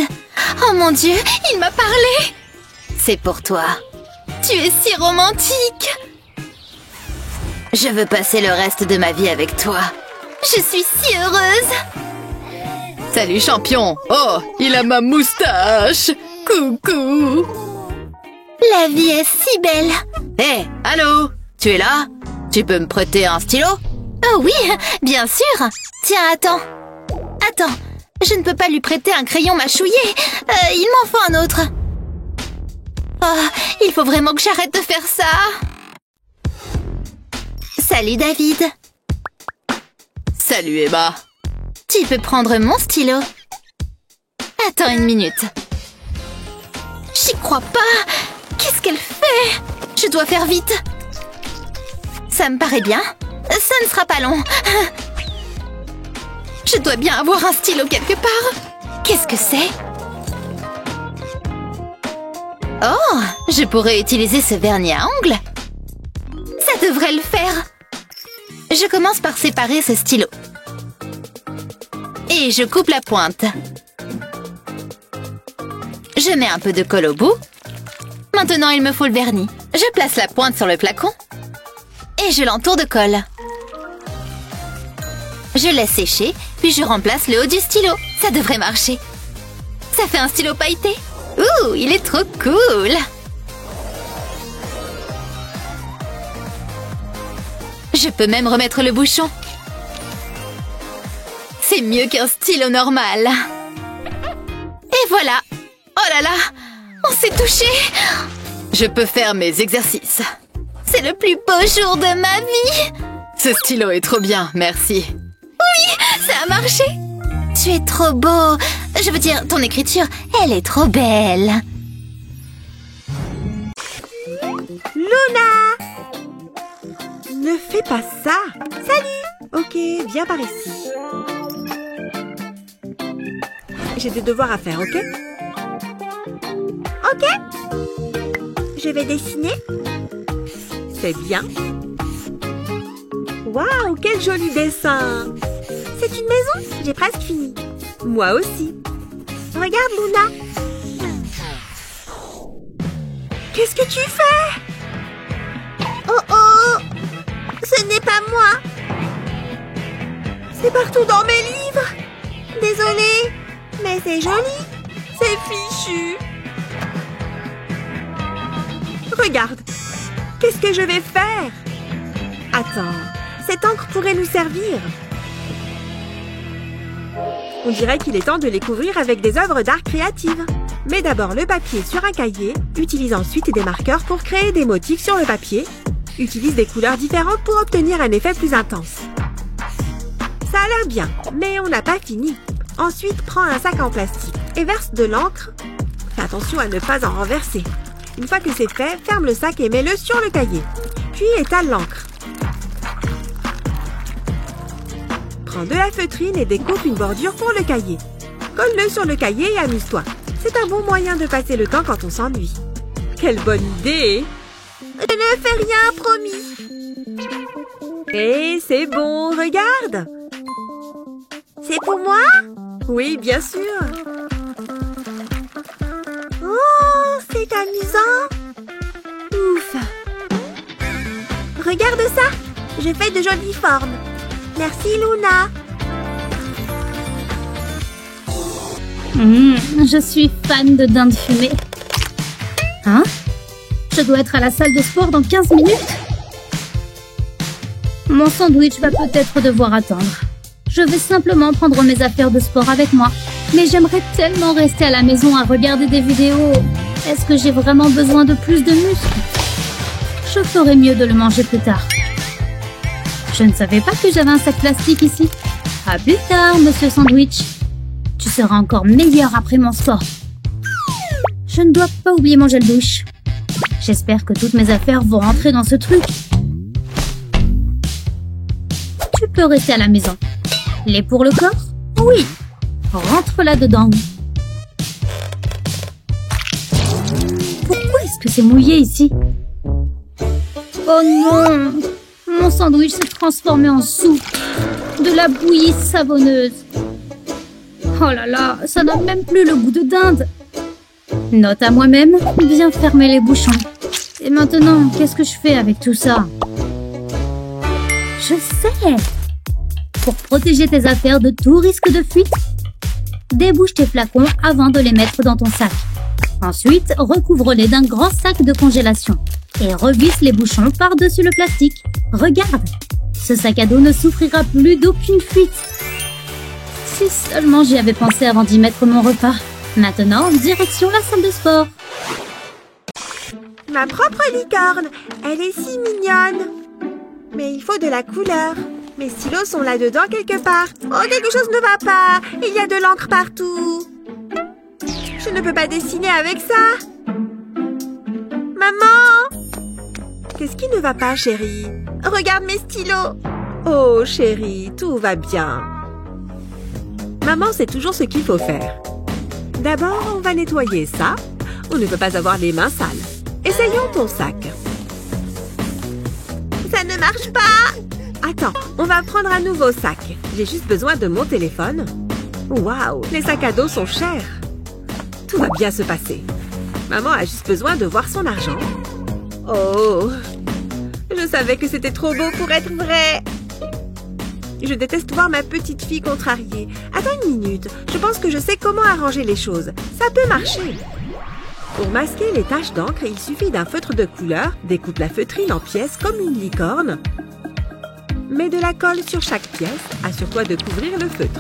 Oh mon Dieu, il m'a parlé. C'est pour toi. Tu es si romantique. Je veux passer le reste de ma vie avec toi. Je suis si heureuse. Salut champion. Oh, il a ma moustache. Coucou. La vie est si belle. Hé, allô? Tu es là? Tu peux me prêter un stylo? Oh oui, bien sûr. Tiens, attends. Attends, je ne peux pas lui prêter un crayon mâchouillé. Il m'en faut un autre. Oh, il faut vraiment que j'arrête de faire ça. Salut, David. Salut Emma. Tu peux prendre mon stylo. Attends une minute. J'y crois pas. Qu'est-ce qu'elle fait? Je dois faire vite. Ça me paraît bien. Ça ne sera pas long. Je dois bien avoir un stylo quelque part. Qu'est-ce que c'est? Oh, je pourrais utiliser ce vernis à ongles. Ça devrait le faire. Je commence par séparer ce stylo. Et je coupe la pointe. Je mets un peu de colle au bout. Maintenant, il me faut le vernis. Je place la pointe sur le flacon. Et je l'entoure de colle. Je laisse sécher, puis je remplace le haut du stylo. Ça devrait marcher. Ça fait un stylo pailleté. Ouh, il est trop cool. Je peux même remettre le bouchon. C'est mieux qu'un stylo normal. Et voilà. Oh là là, on s'est touché. Je peux faire mes exercices. C'est le plus beau jour de ma vie! Ce stylo est trop bien, merci. Ça a marché! Tu es trop beau! Je veux dire, ton écriture, elle est trop belle! Luna! Ne fais pas ça! Salut! Ok, viens par ici. J'ai des devoirs à faire, ok? Ok! Je vais dessiner. C'est bien. Waouh, quel joli dessin! C'est une maison? J'ai presque fini. Moi aussi. Regarde, Luna. Qu'est-ce que tu fais? Oh oh! Ce n'est pas moi. C'est partout dans mes livres. Désolée, mais c'est joli. C'est fichu. Regarde. Qu'est-ce que je vais faire? Attends, cette encre pourrait nous servir. On dirait qu'il est temps de les couvrir avec des œuvres d'art créatives. Mets d'abord le papier sur un cahier, utilise ensuite des marqueurs pour créer des motifs sur le papier. Utilise des couleurs différentes pour obtenir un effet plus intense. Ça a l'air bien, mais on n'a pas fini. Ensuite, prends un sac en plastique et verse de l'encre. Fais attention à ne pas en renverser. Une fois que c'est fait, ferme le sac et mets-le sur le cahier. Puis étale l'encre. Prends de la feutrine et découpe une bordure pour le cahier. Colle-le sur le cahier et amuse-toi. C'est un bon moyen de passer le temps quand on s'ennuie. Quelle bonne idée! Je ne fais rien, promis. Et c'est bon, regarde! C'est pour moi? Oui, bien sûr. Oh, c'est amusant. Ouf. Regarde ça. Je fais de jolies formes. Merci, Luna. Je suis fan de dinde fumée. Hein? Je dois être à la salle de sport dans 15 minutes? Mon sandwich va peut-être devoir attendre. Je vais simplement prendre mes affaires de sport avec moi. Mais j'aimerais tellement rester à la maison à regarder des vidéos. Est-ce que j'ai vraiment besoin de plus de muscles? Je ferais mieux de le manger plus tard. Je ne savais pas que j'avais un sac plastique ici. À plus tard, monsieur Sandwich. Tu seras encore meilleur après mon sport. Je ne dois pas oublier mon gel douche. J'espère que toutes mes affaires vont rentrer dans ce truc. Tu peux rester à la maison. Lait pour le corps? Oui. Rentre là-dedans. Pourquoi est-ce que c'est mouillé ici? Oh non! Mon sandwich s'est transformé en soupe. De la bouillie savonneuse. Oh là là, ça n'a même plus le goût de dinde. Note à moi-même, bien fermer les bouchons. Et maintenant, qu'est-ce que je fais avec tout ça? Je sais! Pour protéger tes affaires de tout risque de fuite, débouche tes flacons avant de les mettre dans ton sac. Ensuite, recouvre-les d'un grand sac de congélation et revisse les bouchons par-dessus le plastique. Regarde, ce sac à dos ne souffrira plus d'aucune fuite. Si seulement j'y avais pensé avant d'y mettre mon repas. Maintenant, direction la salle de sport. Ma propre licorne. Elle est si mignonne. Mais il faut de la couleur. Mes stylos sont là-dedans quelque part. Oh, quelque chose ne va pas. Il y a de l'encre partout. Je ne peux pas dessiner avec ça. Maman! Qu'est-ce qui ne va pas, chérie? Regarde mes stylos. Oh, chérie, tout va bien. Maman sait toujours ce qu'il faut faire. D'abord, on va nettoyer ça. On ne peut pas avoir les mains sales. Essayons ton sac. Ça ne marche pas. Attends, on va prendre un nouveau sac. J'ai juste besoin de mon téléphone. Waouh, les sacs à dos sont chers. Tout va bien se passer. Maman a juste besoin de voir son argent. Oh, je savais que c'était trop beau pour être vrai. Je déteste voir ma petite fille contrariée. Attends une minute, je pense que je sais comment arranger les choses. Ça peut marcher. Pour masquer les taches d'encre, il suffit d'un feutre de couleur. Découpe la feutrine en pièces comme une licorne. Mets de la colle sur chaque pièce. Assure-toi de couvrir le feutre.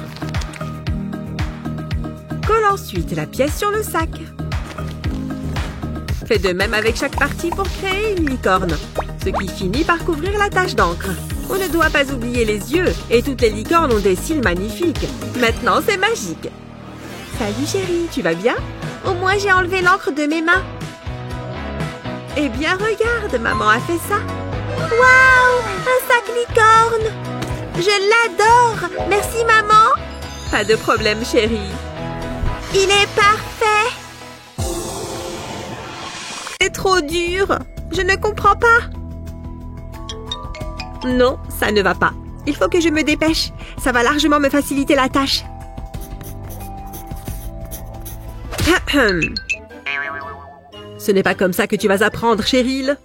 Colle ensuite la pièce sur le sac. Fais de même avec chaque partie pour créer une licorne, ce qui finit par couvrir la tache d'encre. On ne doit pas oublier les yeux, et toutes les licornes ont des cils magnifiques. Maintenant, c'est magique. Salut chérie, tu vas bien? Au moins, j'ai enlevé l'encre de mes mains. Eh bien, regarde, maman a fait ça. Waouh, un sac licorne! Je l'adore! Merci, maman! Pas de problème, chérie. Il est parfait! C'est trop dur! Je ne comprends pas! Non, ça ne va pas. Il faut que je me dépêche. Ça va largement me faciliter la tâche. Ce n'est pas comme ça que tu vas apprendre, Cheryl.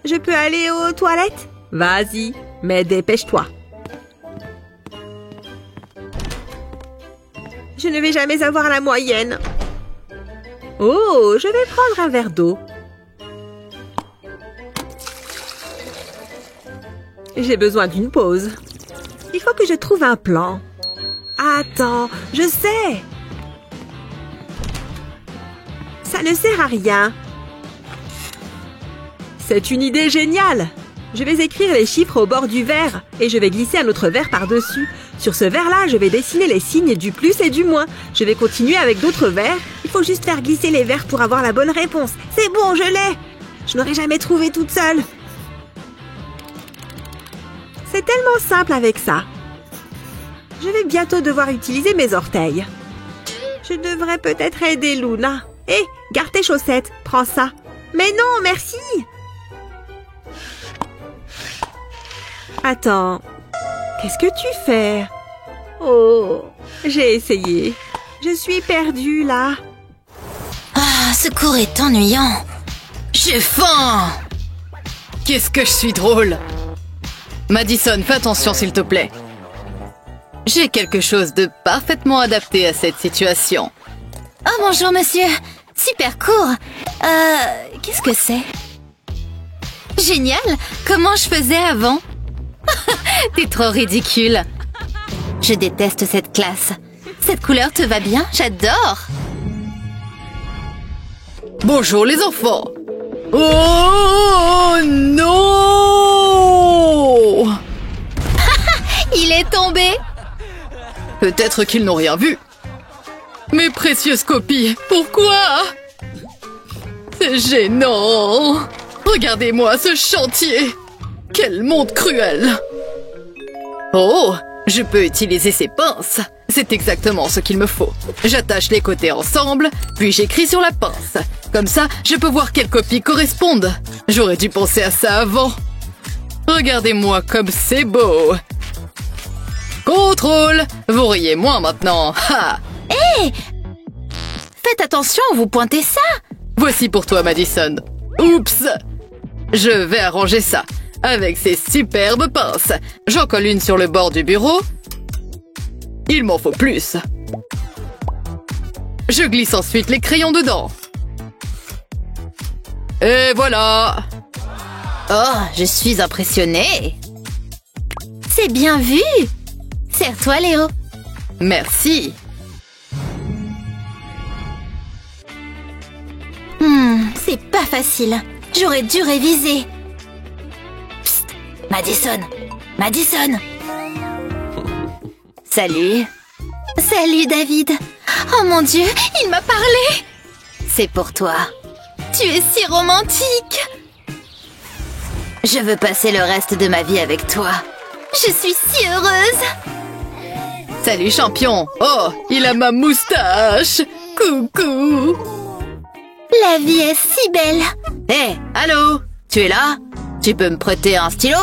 Je peux aller aux toilettes? Vas-y, mais dépêche-toi. Je ne vais jamais avoir la moyenne. Oh, je vais prendre un verre d'eau. J'ai besoin d'une pause. Il faut que je trouve un plan. Attends, je sais. Ça ne sert à rien. C'est une idée géniale. Je vais écrire les chiffres au bord du verre et je vais glisser un autre verre par-dessus. Sur ce verre-là, je vais dessiner les signes du plus et du moins. Je vais continuer avec d'autres verres. Il faut juste faire glisser les verres pour avoir la bonne réponse. C'est bon, je l'ai. Je n'aurais jamais trouvé toute seule. C'est tellement simple avec ça. Je vais bientôt devoir utiliser mes orteils. Je devrais peut-être aider Luna. Hé, garde tes chaussettes, prends ça. Mais non, merci. Attends, qu'est-ce que tu fais? Oh, j'ai essayé. Je suis perdue, là. Ah, ce cours est ennuyant. J'ai faim. Qu'est-ce que je suis drôle! Madison, fais attention s'il te plaît. J'ai quelque chose de parfaitement adapté à cette situation. Oh, bonjour, monsieur. Super court. Qu'est-ce que c'est? Génial. Comment je faisais avant? T'es trop ridicule. Je déteste cette classe. Cette couleur te va bien? J'adore. Bonjour les enfants. Oh non! Il est tombé. Peut-être qu'ils n'ont rien vu. Mes précieuses copies, pourquoi? C'est gênant. Regardez-moi ce chantier. Quel monde cruel. Oh, je peux utiliser ces pinces. C'est exactement ce qu'il me faut. J'attache les côtés ensemble, puis j'écris sur la pince. Comme ça, je peux voir quelles copies correspondent. J'aurais dû penser à ça avant. Regardez-moi comme c'est beau. Contrôle. Vous riez moins maintenant. Ha! Hé! Faites attention où vous pointez ça. Voici pour toi, Madison. Oups! Je vais arranger ça avec ces superbes pinces. J'en colle une sur le bord du bureau. Il m'en faut plus. Je glisse ensuite les crayons dedans. Et voilà! Oh, je suis impressionnée. C'est bien vu. Serre-toi, Léo. Merci. C'est pas facile. J'aurais dû réviser. Psst, Madison. Madison. Salut. Salut, David. Oh mon Dieu, il m'a parlé. C'est pour toi. Tu es si romantique. Je veux passer le reste de ma vie avec toi. Je suis si heureuse. Salut, champion. Oh, il a ma moustache. Coucou. La vie est si belle. Hé, allô? Tu es là? Tu peux me prêter un stylo?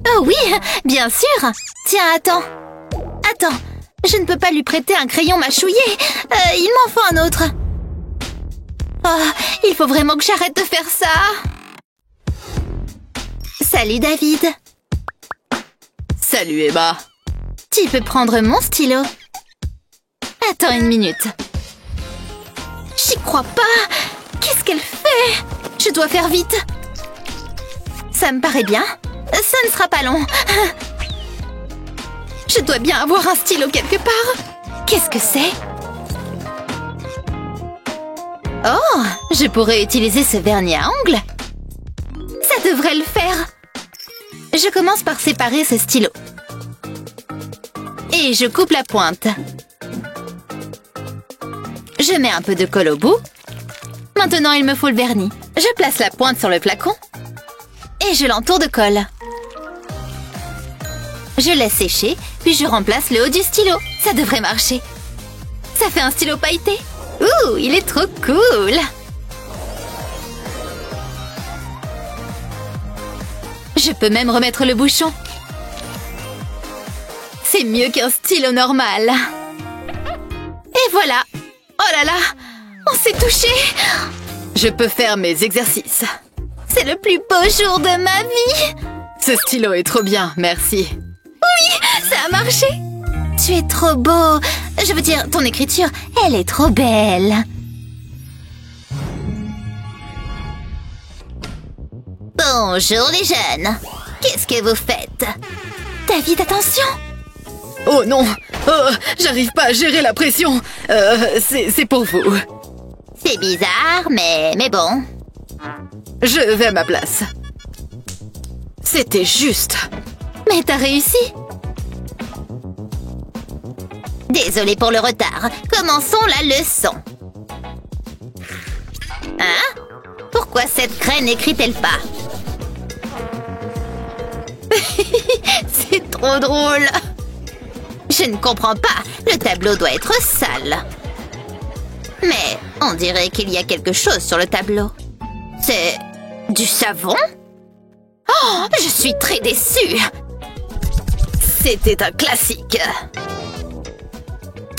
Oh oui, bien sûr. Tiens, attends. Attends, je ne peux pas lui prêter un crayon mâchouillé. Il m'en faut un autre. Oh, il faut vraiment que j'arrête de faire ça. Salut, David. Salut, Emma. Tu peux prendre mon stylo. Attends une minute. J'y crois pas. Qu'est-ce qu'elle fait? Je dois faire vite. Ça me paraît bien. Ça ne sera pas long. Je dois bien avoir un stylo quelque part. Qu'est-ce que c'est? Oh, je pourrais utiliser ce vernis à ongles. Ça devrait le faire. Je commence par séparer ce stylo. Et je coupe la pointe. Je mets un peu de colle au bout. Maintenant, il me faut le vernis. Je place la pointe sur le flacon. Et je l'entoure de colle. Je laisse sécher, puis je remplace le haut du stylo. Ça devrait marcher. Ça fait un stylo pailleté. Ouh, il est trop cool! Je peux même remettre le bouchon. C'est mieux qu'un stylo normal. Et voilà! Oh là là! On s'est touché! Je peux faire mes exercices. C'est le plus beau jour de ma vie! Ce stylo est trop bien, merci. Oui, ça a marché! Tu es trop beau! Je veux dire, ton écriture, elle est trop belle! Bonjour les jeunes! Qu'est-ce que vous faites? David, attention! Oh non! Oh, j'arrive pas à gérer la pression. C'est pour vous. C'est bizarre, mais bon. Je vais à ma place. C'était juste. Mais t'as réussi! Désolée pour le retard. Commençons la leçon. Hein? Pourquoi cette craie n'écrit-elle pas? C'est trop drôle. Je ne comprends pas. Le tableau doit être sale. Mais on dirait qu'il y a quelque chose sur le tableau. C'est du savon? Oh, je suis très déçue. C'était un classique.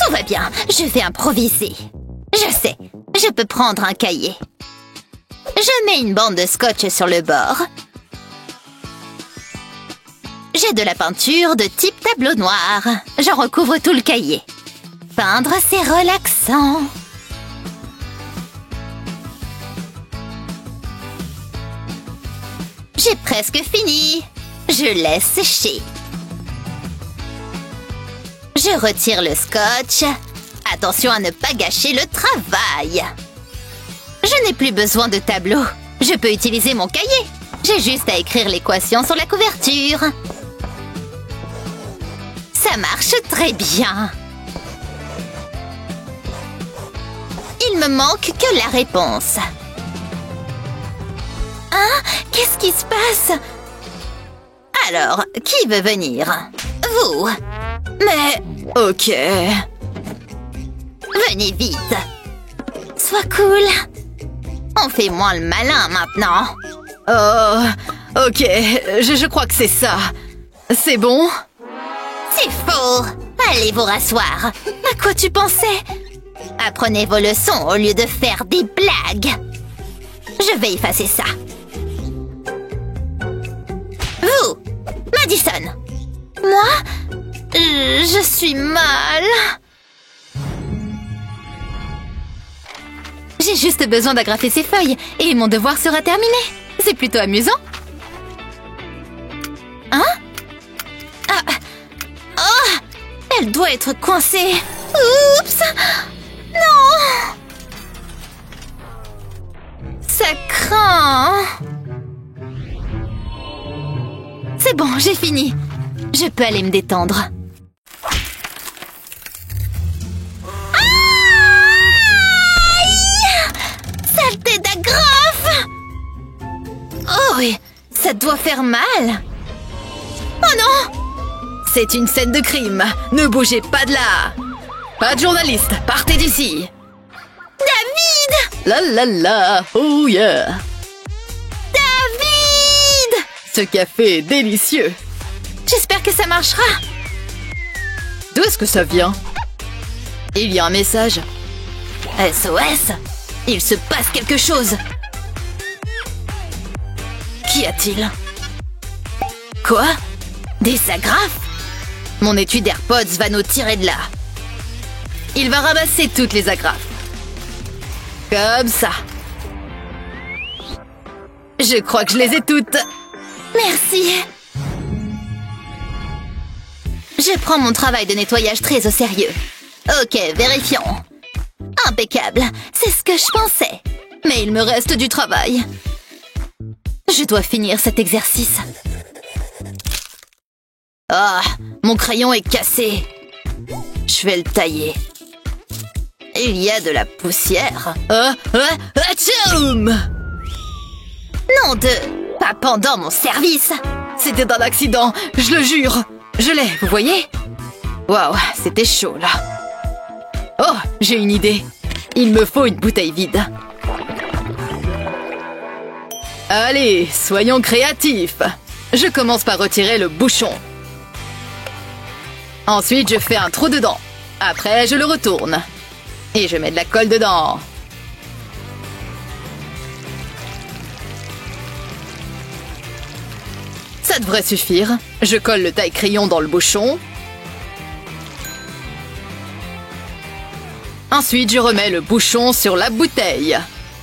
Tout va bien, je vais improviser. Je sais, je peux prendre un cahier. Je mets une bande de scotch sur le bord. J'ai de la peinture de type tableau noir. J'en recouvre tout le cahier. Peindre, c'est relaxant. J'ai presque fini. Je laisse sécher. Je retire le scotch. Attention à ne pas gâcher le travail. Je n'ai plus besoin de tableau. Je peux utiliser mon cahier. J'ai juste à écrire l'équation sur la couverture. Ça marche très bien. Il me manque que la réponse. Hein? Qu'est-ce qui se passe? Alors, qui veut venir? Vous. Mais... Ok. Venez vite. Sois cool. On fait moins le malin maintenant. Oh, ok, je crois que c'est ça. C'est bon? C'est faux. Allez vous rasseoir. À quoi tu pensais? Apprenez vos leçons au lieu de faire des blagues. Je vais effacer ça. Vous, Madison. Moi? Je suis mal. J'ai juste besoin d'agrafer ces feuilles et mon devoir sera terminé. C'est plutôt amusant. Hein? Ah. Oh! Elle doit être coincée. Oups! Non! Ça craint. C'est bon, j'ai fini. Je peux aller me détendre. Saleté d'agrafe! Oh oui, ça doit faire mal. Oh non! C'est une scène de crime. Ne bougez pas de là. Pas de journaliste, partez d'ici. David! La la la, oh yeah. David! Ce café est délicieux. J'espère que ça marchera. D'où est-ce que ça vient? Il y a un message. SOS! Il se passe quelque chose. Qu'y a-t-il? Quoi? Des agrafes? Mon étui d'AirPods va nous tirer de là. Il va ramasser toutes les agrafes. Comme ça. Je crois que je les ai toutes. Merci. Je prends mon travail de nettoyage très au sérieux. Ok, vérifions. Impeccable, c'est ce que je pensais. Mais il me reste du travail. Je dois finir cet exercice. Ah, mon crayon est cassé. Je vais le tailler. Il y a de la poussière. Atchoum! Non de... Pas pendant mon service. C'était un accident, je le jure. Je l'ai, vous voyez? Waouh, c'était chaud, là. Oh, j'ai une idée. Il me faut une bouteille vide. Allez, soyons créatifs. Je commence par retirer le bouchon. Ensuite, je fais un trou dedans. Après, je le retourne. Et je mets de la colle dedans. Ça devrait suffire. Je colle le taille-crayon dans le bouchon. Ensuite, je remets le bouchon sur la bouteille.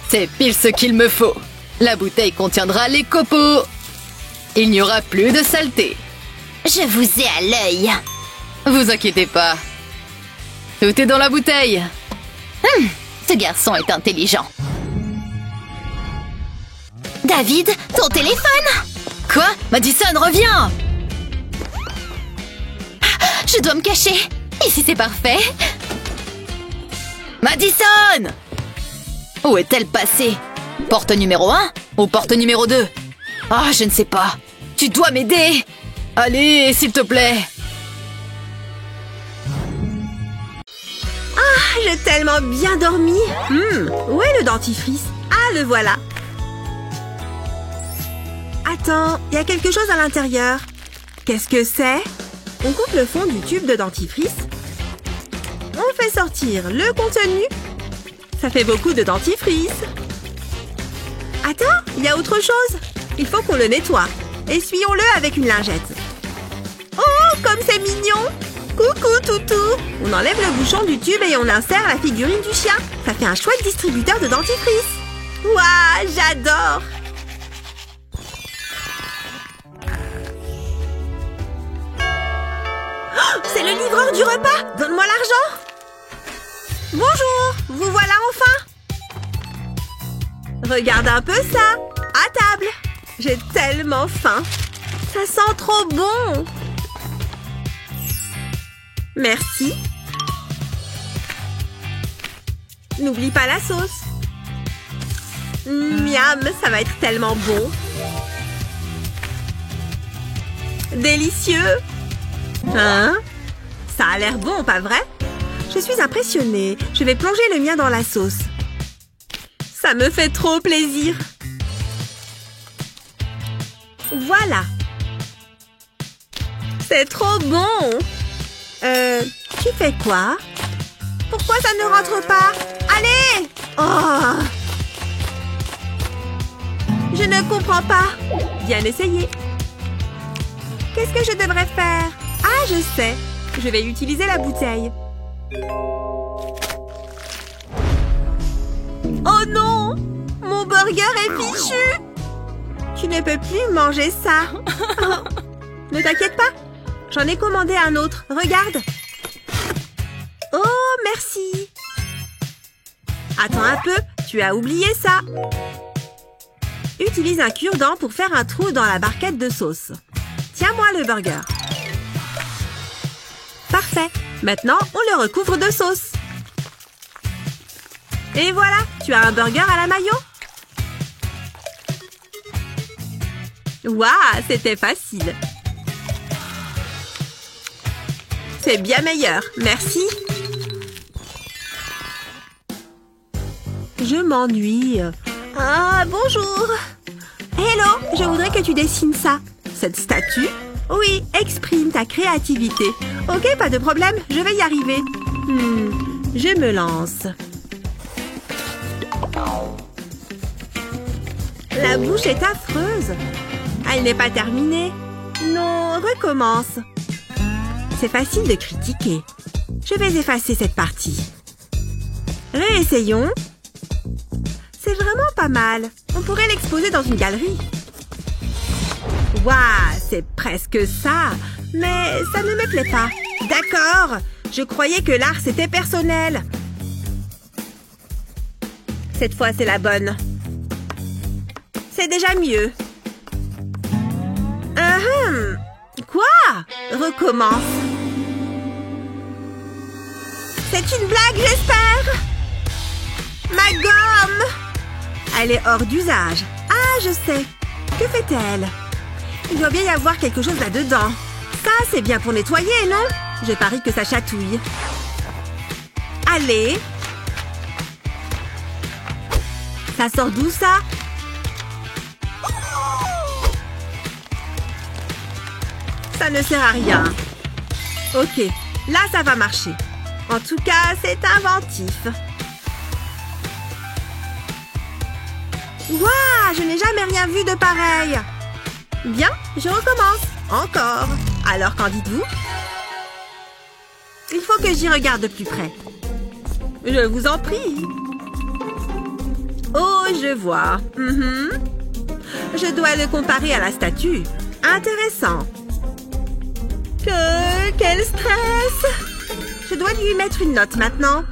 C'est pile ce qu'il me faut. La bouteille contiendra les copeaux. Il n'y aura plus de saleté. Je vous ai à l'œil. Vous inquiétez pas. Tout est dans la bouteille. Ce garçon est intelligent. David, ton téléphone? Quoi? Madison, reviens! Je dois me cacher. Ici, c'est parfait. Madison! Où est-elle passée? Porte numéro 1 ou porte numéro 2? Ah, je ne sais pas. Tu dois m'aider! Allez, s'il te plaît! Ah, j'ai tellement bien dormi. Où est le dentifrice? Ah, le voilà. Attends, il y a quelque chose à l'intérieur. Qu'est-ce que c'est? On coupe le fond du tube de dentifrice. On fait sortir le contenu. Ça fait beaucoup de dentifrice. Attends, il y a autre chose. Il faut qu'on le nettoie. Essuyons-le avec une lingette. Oh, comme c'est mignon! Coucou, toutou! On enlève le bouchon du tube et on insère la figurine du chien. Ça fait un chouette distributeur de dentifrice. Waouh, j'adore! Oh, c'est le livreur du repas! Donne-moi l'argent! Bonjour! Vous voilà enfin! Regarde un peu ça! À table! J'ai tellement faim! Ça sent trop bon! Merci! N'oublie pas la sauce! Miam! Ça va être tellement bon! Délicieux! Hein? Ça a l'air bon, pas vrai? Je suis impressionnée. Je vais plonger le mien dans la sauce. Ça me fait trop plaisir. Voilà. C'est trop bon. Tu fais quoi? Pourquoi ça ne rentre pas? Allez! Oh! Je ne comprends pas. Bien essayé. Qu'est-ce que je devrais faire? Ah, je sais. Je vais utiliser la bouteille. Oh non! Mon burger est fichu! Tu ne peux plus manger ça. Ne t'inquiète pas. J'en ai commandé un autre. Regarde. Oh, merci. Attends un peu. Tu as oublié ça. Utilise un cure-dent pour faire un trou dans la barquette de sauce. Tiens-moi le burger. Parfait. Maintenant, on le recouvre de sauce. Et voilà, tu as un burger à la mayo. Waouh, c'était facile. C'est bien meilleur, merci. Je m'ennuie. Ah, bonjour. Hello, je voudrais que tu dessines ça. Cette statue? Oui, exprime ta créativité. Ok, pas de problème, je vais y arriver. Je me lance. La bouche est affreuse. Elle n'est pas terminée. Non, recommence. C'est facile de critiquer. Je vais effacer cette partie. Réessayons. C'est vraiment pas mal. On pourrait l'exposer dans une galerie. Waouh, c'est presque ça. Mais ça ne me plaît pas. D'accord. Je croyais que l'art, c'était personnel. Cette fois, c'est la bonne. C'est déjà mieux. Quoi? Recommence. C'est une blague, j'espère. Ma gomme. Elle est hors d'usage. Ah, je sais. Que fait-elle? Il doit bien y avoir quelque chose là-dedans. Ça, c'est bien pour nettoyer, non? Je parie que ça chatouille. Allez. Ça sort d'où, ça? Ça ne sert à rien. Ok, là, ça va marcher. En tout cas, c'est inventif. Waouh, je n'ai jamais rien vu de pareil. Bien, je recommence. Encore. Alors, qu'en dites-vous? Il faut que j'y regarde de plus près. Je vous en prie. Oh, je vois. Je dois le comparer à la statue. Intéressant. Quel stress! Je dois lui mettre une note maintenant.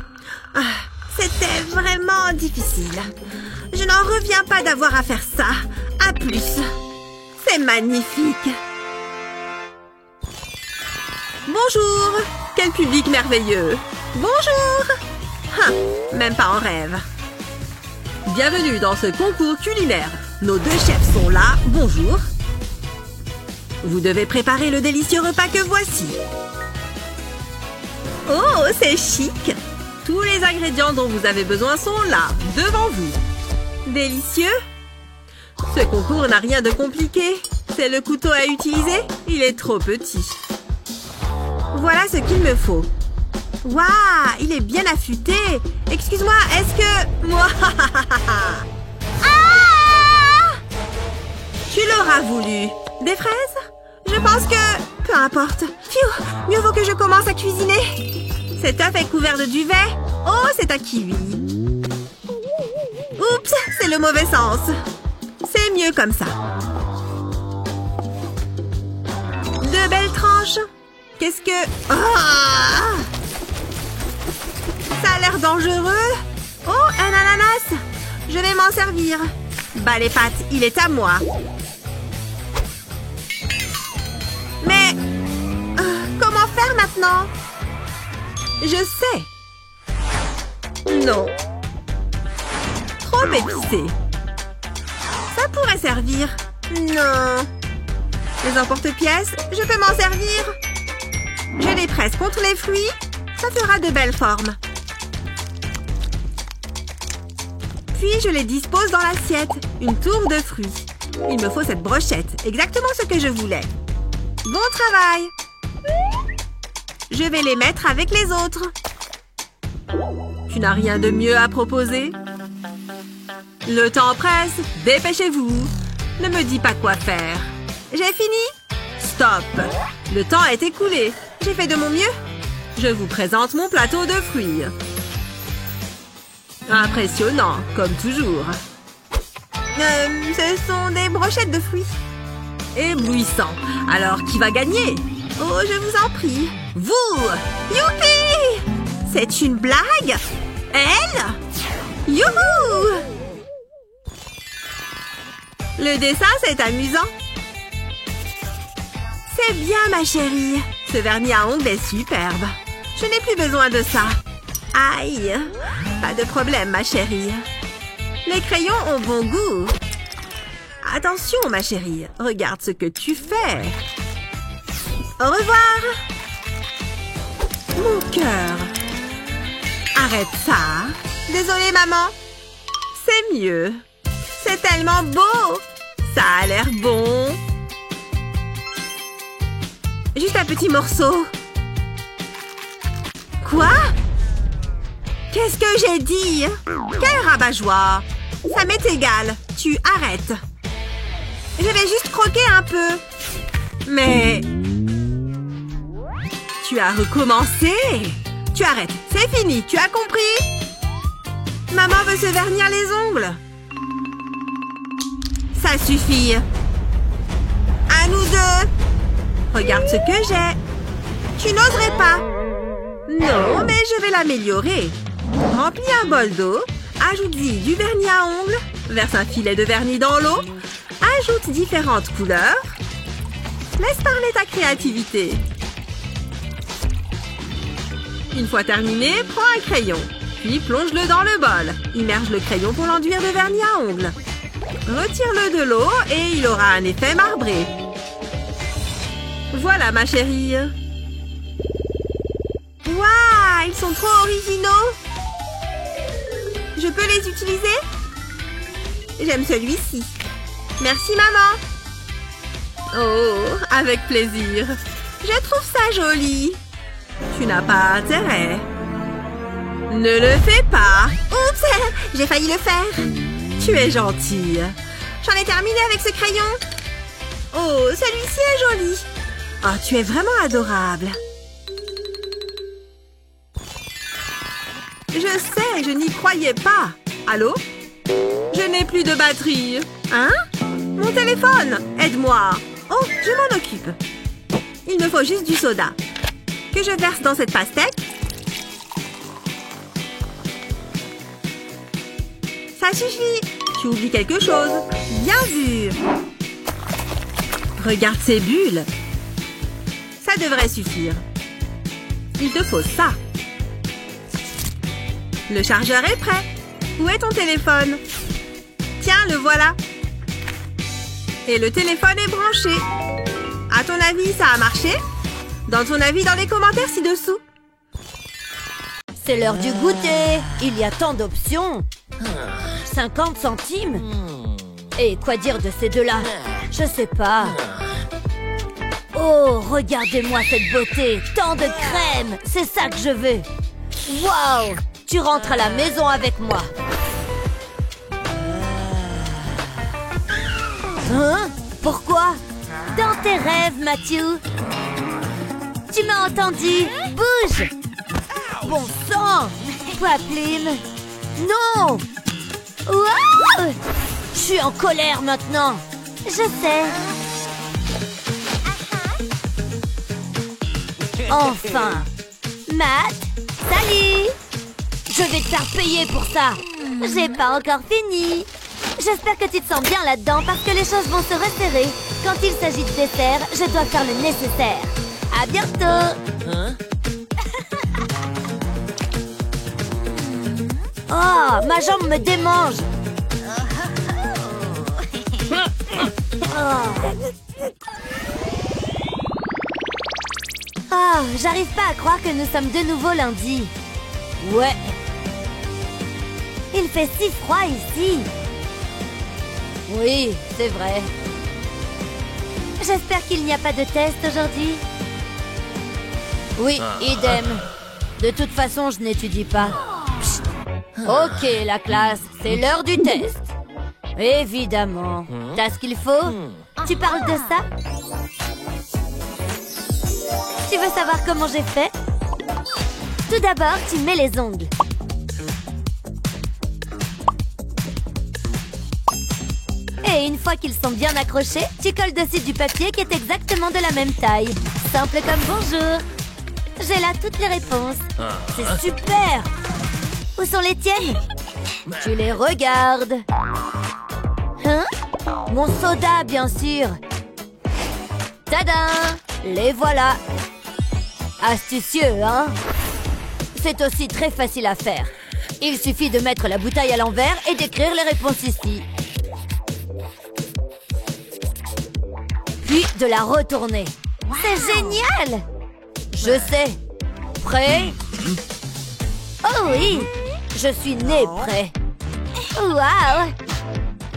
Ah, c'était vraiment difficile. Je n'en reviens pas d'avoir à faire ça. À plus. C'est magnifique. Bonjour. Quel public merveilleux. Bonjour. Même pas en rêve. Bienvenue dans ce concours culinaire. Nos deux chefs sont là. Bonjour. Vous devez préparer le délicieux repas que voici. Oh, c'est chic. Tous les ingrédients dont vous avez besoin sont là, devant vous. Délicieux? Ce concours n'a rien de compliqué. C'est le couteau à utiliser? Il est trop petit. Voilà ce qu'il me faut. Waouh, il est bien affûté. Excuse-moi, est-ce que... Moi... Ah! Tu l'auras voulu. Des fraises? Je pense que... Peu importe. Pfiou, mieux vaut que je commence à cuisiner. Cet œuf est couvert de duvet. Oh, c'est un kiwi. Oups, c'est le mauvais sens. C'est mieux comme ça. De belles tranches. Qu'est-ce que... Ah! Ça a l'air dangereux. Oh, un ananas. Je vais m'en servir. Bah les pâtes, il est à moi. Mais... comment faire maintenant? Je sais. Non. Trop épicé. Ça pourrait servir. Non. Les emporte-pièces, je peux m'en servir. Je les presse contre les fruits. Ça fera de belles formes. Puis je les dispose dans l'assiette. Une tour de fruits. Il me faut cette brochette. Exactement ce que je voulais. Bon travail. Je vais les mettre avec les autres. Tu n'as rien de mieux à proposer? Le temps presse. Dépêchez-vous. Ne me dis pas quoi faire. J'ai fini? Stop. Le temps est écoulé. J'ai fait de mon mieux. Je vous présente mon plateau de fruits. Impressionnant, comme toujours. Ce sont des brochettes de fruits. Éblouissant. Alors, qui va gagner? Oh, je vous en prie. Vous! Youpi! C'est une blague? Elle? Youhou! Le dessin, c'est amusant. C'est bien, ma chérie. Ce vernis à ongles est superbe. Je n'ai plus besoin de ça. Aïe! Pas de problème, ma chérie. Les crayons ont bon goût. Attention, ma chérie. Regarde ce que tu fais. Au revoir. Mon cœur. Arrête ça. Désolée, maman. C'est mieux. C'est tellement beau. Ça a l'air bon. Juste un petit morceau. Quoi? Qu'est-ce que j'ai dit? Quel rabat-joie. Ça m'est égal. Tu arrêtes. Je vais juste croquer un peu. Mais... Tu as recommencé. Tu arrêtes. C'est fini. Tu as compris? Maman veut se vernir les ongles. Ça suffit. À nous deux. Regarde ce que j'ai. Tu n'oserais pas. Non, mais je vais l'améliorer. Remplis un bol d'eau. Ajoute-y du vernis à ongles. Verse un filet de vernis dans l'eau. Ajoute différentes couleurs. Laisse parler ta créativité. Une fois terminé, prends un crayon. Puis plonge-le dans le bol. Immerge le crayon pour l'enduire de vernis à ongles. Retire-le de l'eau et il aura un effet marbré. Voilà ma chérie. Waouh, ils sont trop originaux. Je peux les utiliser? J'aime celui-ci. Merci maman. Oh, avec plaisir. Je trouve ça joli. Tu n'as pas intérêt. Ne le fais pas. Oups, j'ai failli le faire. Tu es gentille. J'en ai terminé avec ce crayon. Oh, celui-ci est joli. Oh, tu es vraiment adorable. Je sais, je n'y croyais pas. Allô? Je n'ai plus de batterie. Hein? Mon téléphone! Aide-moi! Oh, je m'en occupe. Il me faut juste du soda. Que je verse dans cette pastèque. Ça suffit. Tu oublies quelque chose. Bien vu. Regarde ces bulles. Ça devrait suffire. Il te faut ça. Le chargeur est prêt. Où est ton téléphone? Tiens, le voilà. Et le téléphone est branché. À ton avis, ça a marché? Donne ton avis dans les commentaires ci-dessous. C'est l'heure du goûter. Il y a tant d'options. 50 centimes. Et quoi dire de ces deux-là? Je sais pas. Oh, regardez-moi cette beauté. Tant de crème. C'est ça que je veux. Waouh! Tu rentres à la maison avec moi. Hein? Pourquoi? Dans tes rêves, Matthew. Tu m'as entendu? Bouge! Bon sang! Quoi, Plim? Non! Wow! Je suis en colère maintenant. Je sais. Enfin! Matt? Salut! Je vais te faire payer pour ça. J'ai pas encore fini. J'espère que tu te sens bien là-dedans parce que les choses vont se resserrer. Quand il s'agit de dessert, je dois faire le nécessaire. À bientôt. Oh, ma jambe me démange. Oh, j'arrive pas à croire que nous sommes de nouveau lundi. Ouais. Il fait si froid ici. Oui, c'est vrai. J'espère qu'il n'y a pas de test aujourd'hui. Oui, idem. De toute façon, je n'étudie pas. Psst. Ok, la classe, c'est l'heure du test. Évidemment. T'as ce qu'il faut? Tu parles de ça? Tu veux savoir comment j'ai fait? Tout d'abord, tu mets les ongles. Et une fois qu'ils sont bien accrochés, tu colles dessus du papier qui est exactement de la même taille. Simple comme bonjour. J'ai là toutes les réponses. C'est super. Où sont les tiennes? Tu les regardes. Hein? Mon soda, bien sûr. Tadam! Les voilà. Astucieux, hein? C'est aussi très facile à faire. Il suffit de mettre la bouteille à l'envers et d'écrire les réponses ici. Puis de la retourner. C'est génial! Je sais. Prêt? Oh oui! Je suis né prêt. Waouh!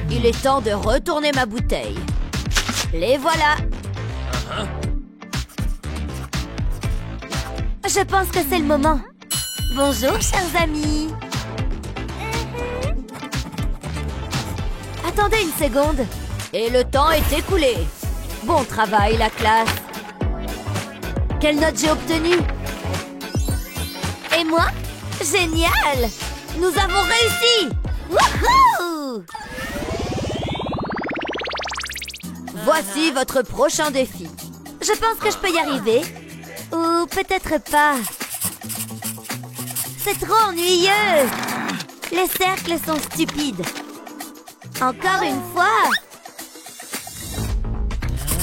Il est temps de retourner ma bouteille. Les voilà. Je pense que c'est le moment. Bonjour, chers amis. Attendez une seconde. Et le temps est écoulé. Bon travail, la classe. Quelle note j'ai obtenue? Et moi? Génial! Nous avons réussi! Wouhou! Voici votre prochain défi. Je pense que je peux y arriver. Ou peut-être pas. C'est trop ennuyeux. Les cercles sont stupides. Encore une fois.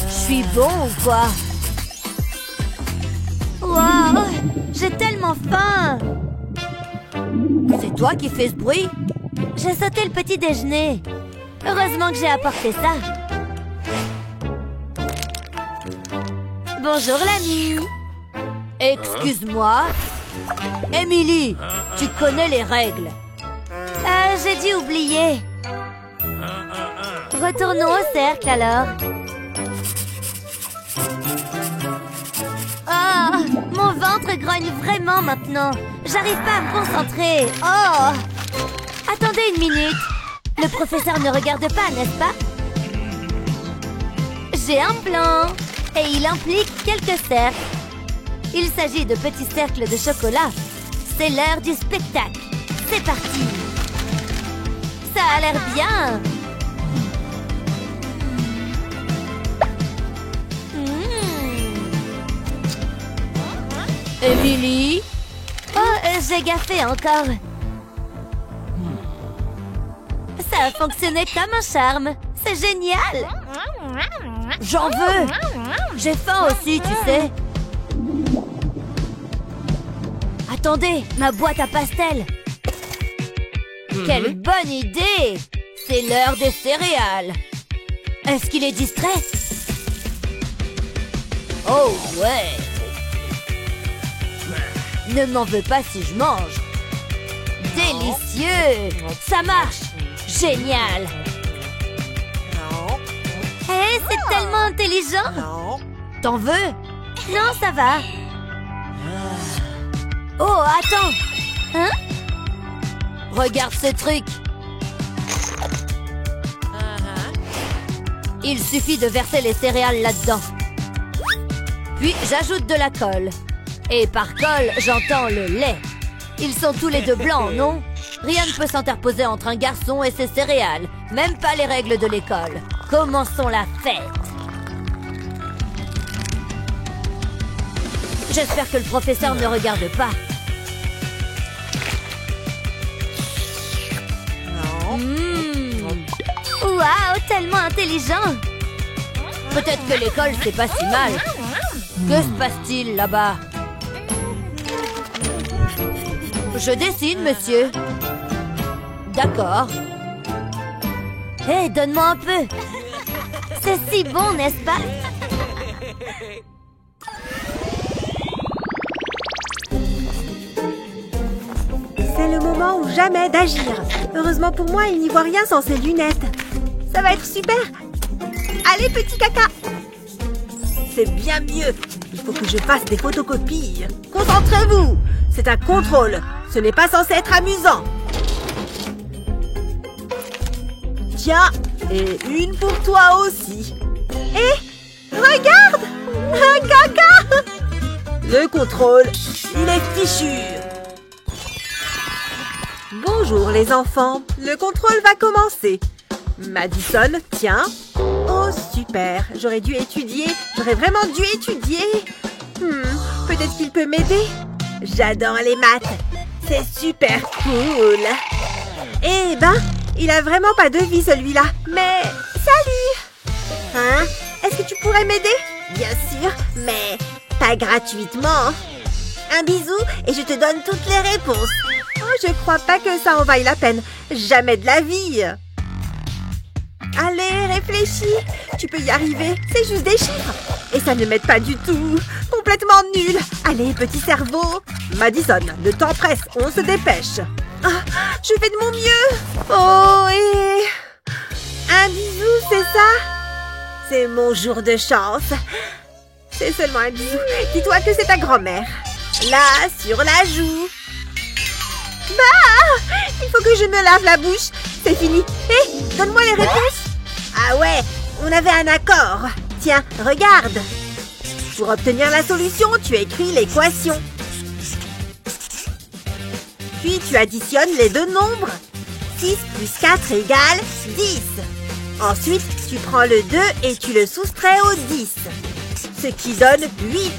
Je suis bon ou quoi? Wow, j'ai tellement faim. C'est toi qui fais ce bruit? J'ai sauté le petit déjeuner. Heureusement que j'ai apporté ça. Bonjour l'ami. Excuse-moi. Emily, tu connais les règles. J'ai dû oublier. Retournons au cercle alors. Oh, mon ventre grogne vraiment maintenant. J'arrive pas à me concentrer. Oh! Attendez une minute. Le professeur ne regarde pas, n'est-ce pas? J'ai un plan. Et il implique quelques cercles. Il s'agit de petits cercles de chocolat. C'est l'heure du spectacle. C'est parti. Ça a l'air bien. Emily? Oh, j'ai gaffé encore. Ça a fonctionné comme un charme. C'est génial. J'en veux. J'ai faim aussi, tu sais. Attendez, ma boîte à pastels. Quelle bonne idée. C'est l'heure des céréales. Est-ce qu'il est distrait? Oh ouais. Ne m'en veux pas si je mange. Délicieux. Ça marche. Génial. Hé, c'est tellement intelligent. T'en veux? Non, ça va. Oh, attends. Hein? Regarde ce truc. Il suffit de verser les céréales là-dedans. Puis j'ajoute de la colle. Et par colle, j'entends le lait. Ils sont tous les deux blancs, non? Rien ne peut s'interposer entre un garçon et ses céréales. Même pas les règles de l'école. Commençons la fête. J'espère que le professeur ne regarde pas. Waouh, tellement intelligent. Peut-être que l'école, c'est pas si mal. Que se passe-t-il là-bas? Je dessine, monsieur. D'accord. Hé, donne-moi un peu. C'est si bon, n'est-ce pas? C'est le moment ou jamais d'agir. Heureusement pour moi, il n'y voit rien sans ses lunettes. Ça va être super. Allez, petit caca. C'est bien mieux. Il faut que je fasse des photocopies. Concentrez-vous. C'est un contrôle. Ce n'est pas censé être amusant. Tiens, et une pour toi aussi. Et regarde, un caca. Le contrôle, il est fichu. Bonjour les enfants, le contrôle va commencer. Madison, tiens. Oh super, j'aurais dû étudier. J'aurais vraiment dû étudier. Peut-être qu'il peut m'aider. J'adore les maths. C'est super cool. Eh ben, il a vraiment pas de vie celui-là. Mais, salut. Hein? Est-ce que tu pourrais m'aider? Bien sûr, mais pas gratuitement. Un bisou et je te donne toutes les réponses. Oh, je crois pas que ça en vaille la peine. Jamais de la vie. Allez, réfléchis. Tu peux y arriver. C'est juste des chiffres. Et ça ne m'aide pas du tout. Complètement nul. Allez, petit cerveau. Madison, le temps presse. On se dépêche. Ah, je fais de mon mieux. Oh, et... un bisou, c'est ça? C'est mon jour de chance. C'est seulement un bisou. Dis-toi que c'est ta grand-mère. Là, sur la joue. Bah! Il faut que je me lave la bouche. C'est fini. Hé, donne-moi les réponses. Ah ouais, on avait un accord. Tiens, regarde. Pour obtenir la solution, tu écris l'équation. Puis tu additionnes les deux nombres. 6 plus 4 égale 10. Ensuite, tu prends le 2 et tu le soustrais au 10. Ce qui donne 8.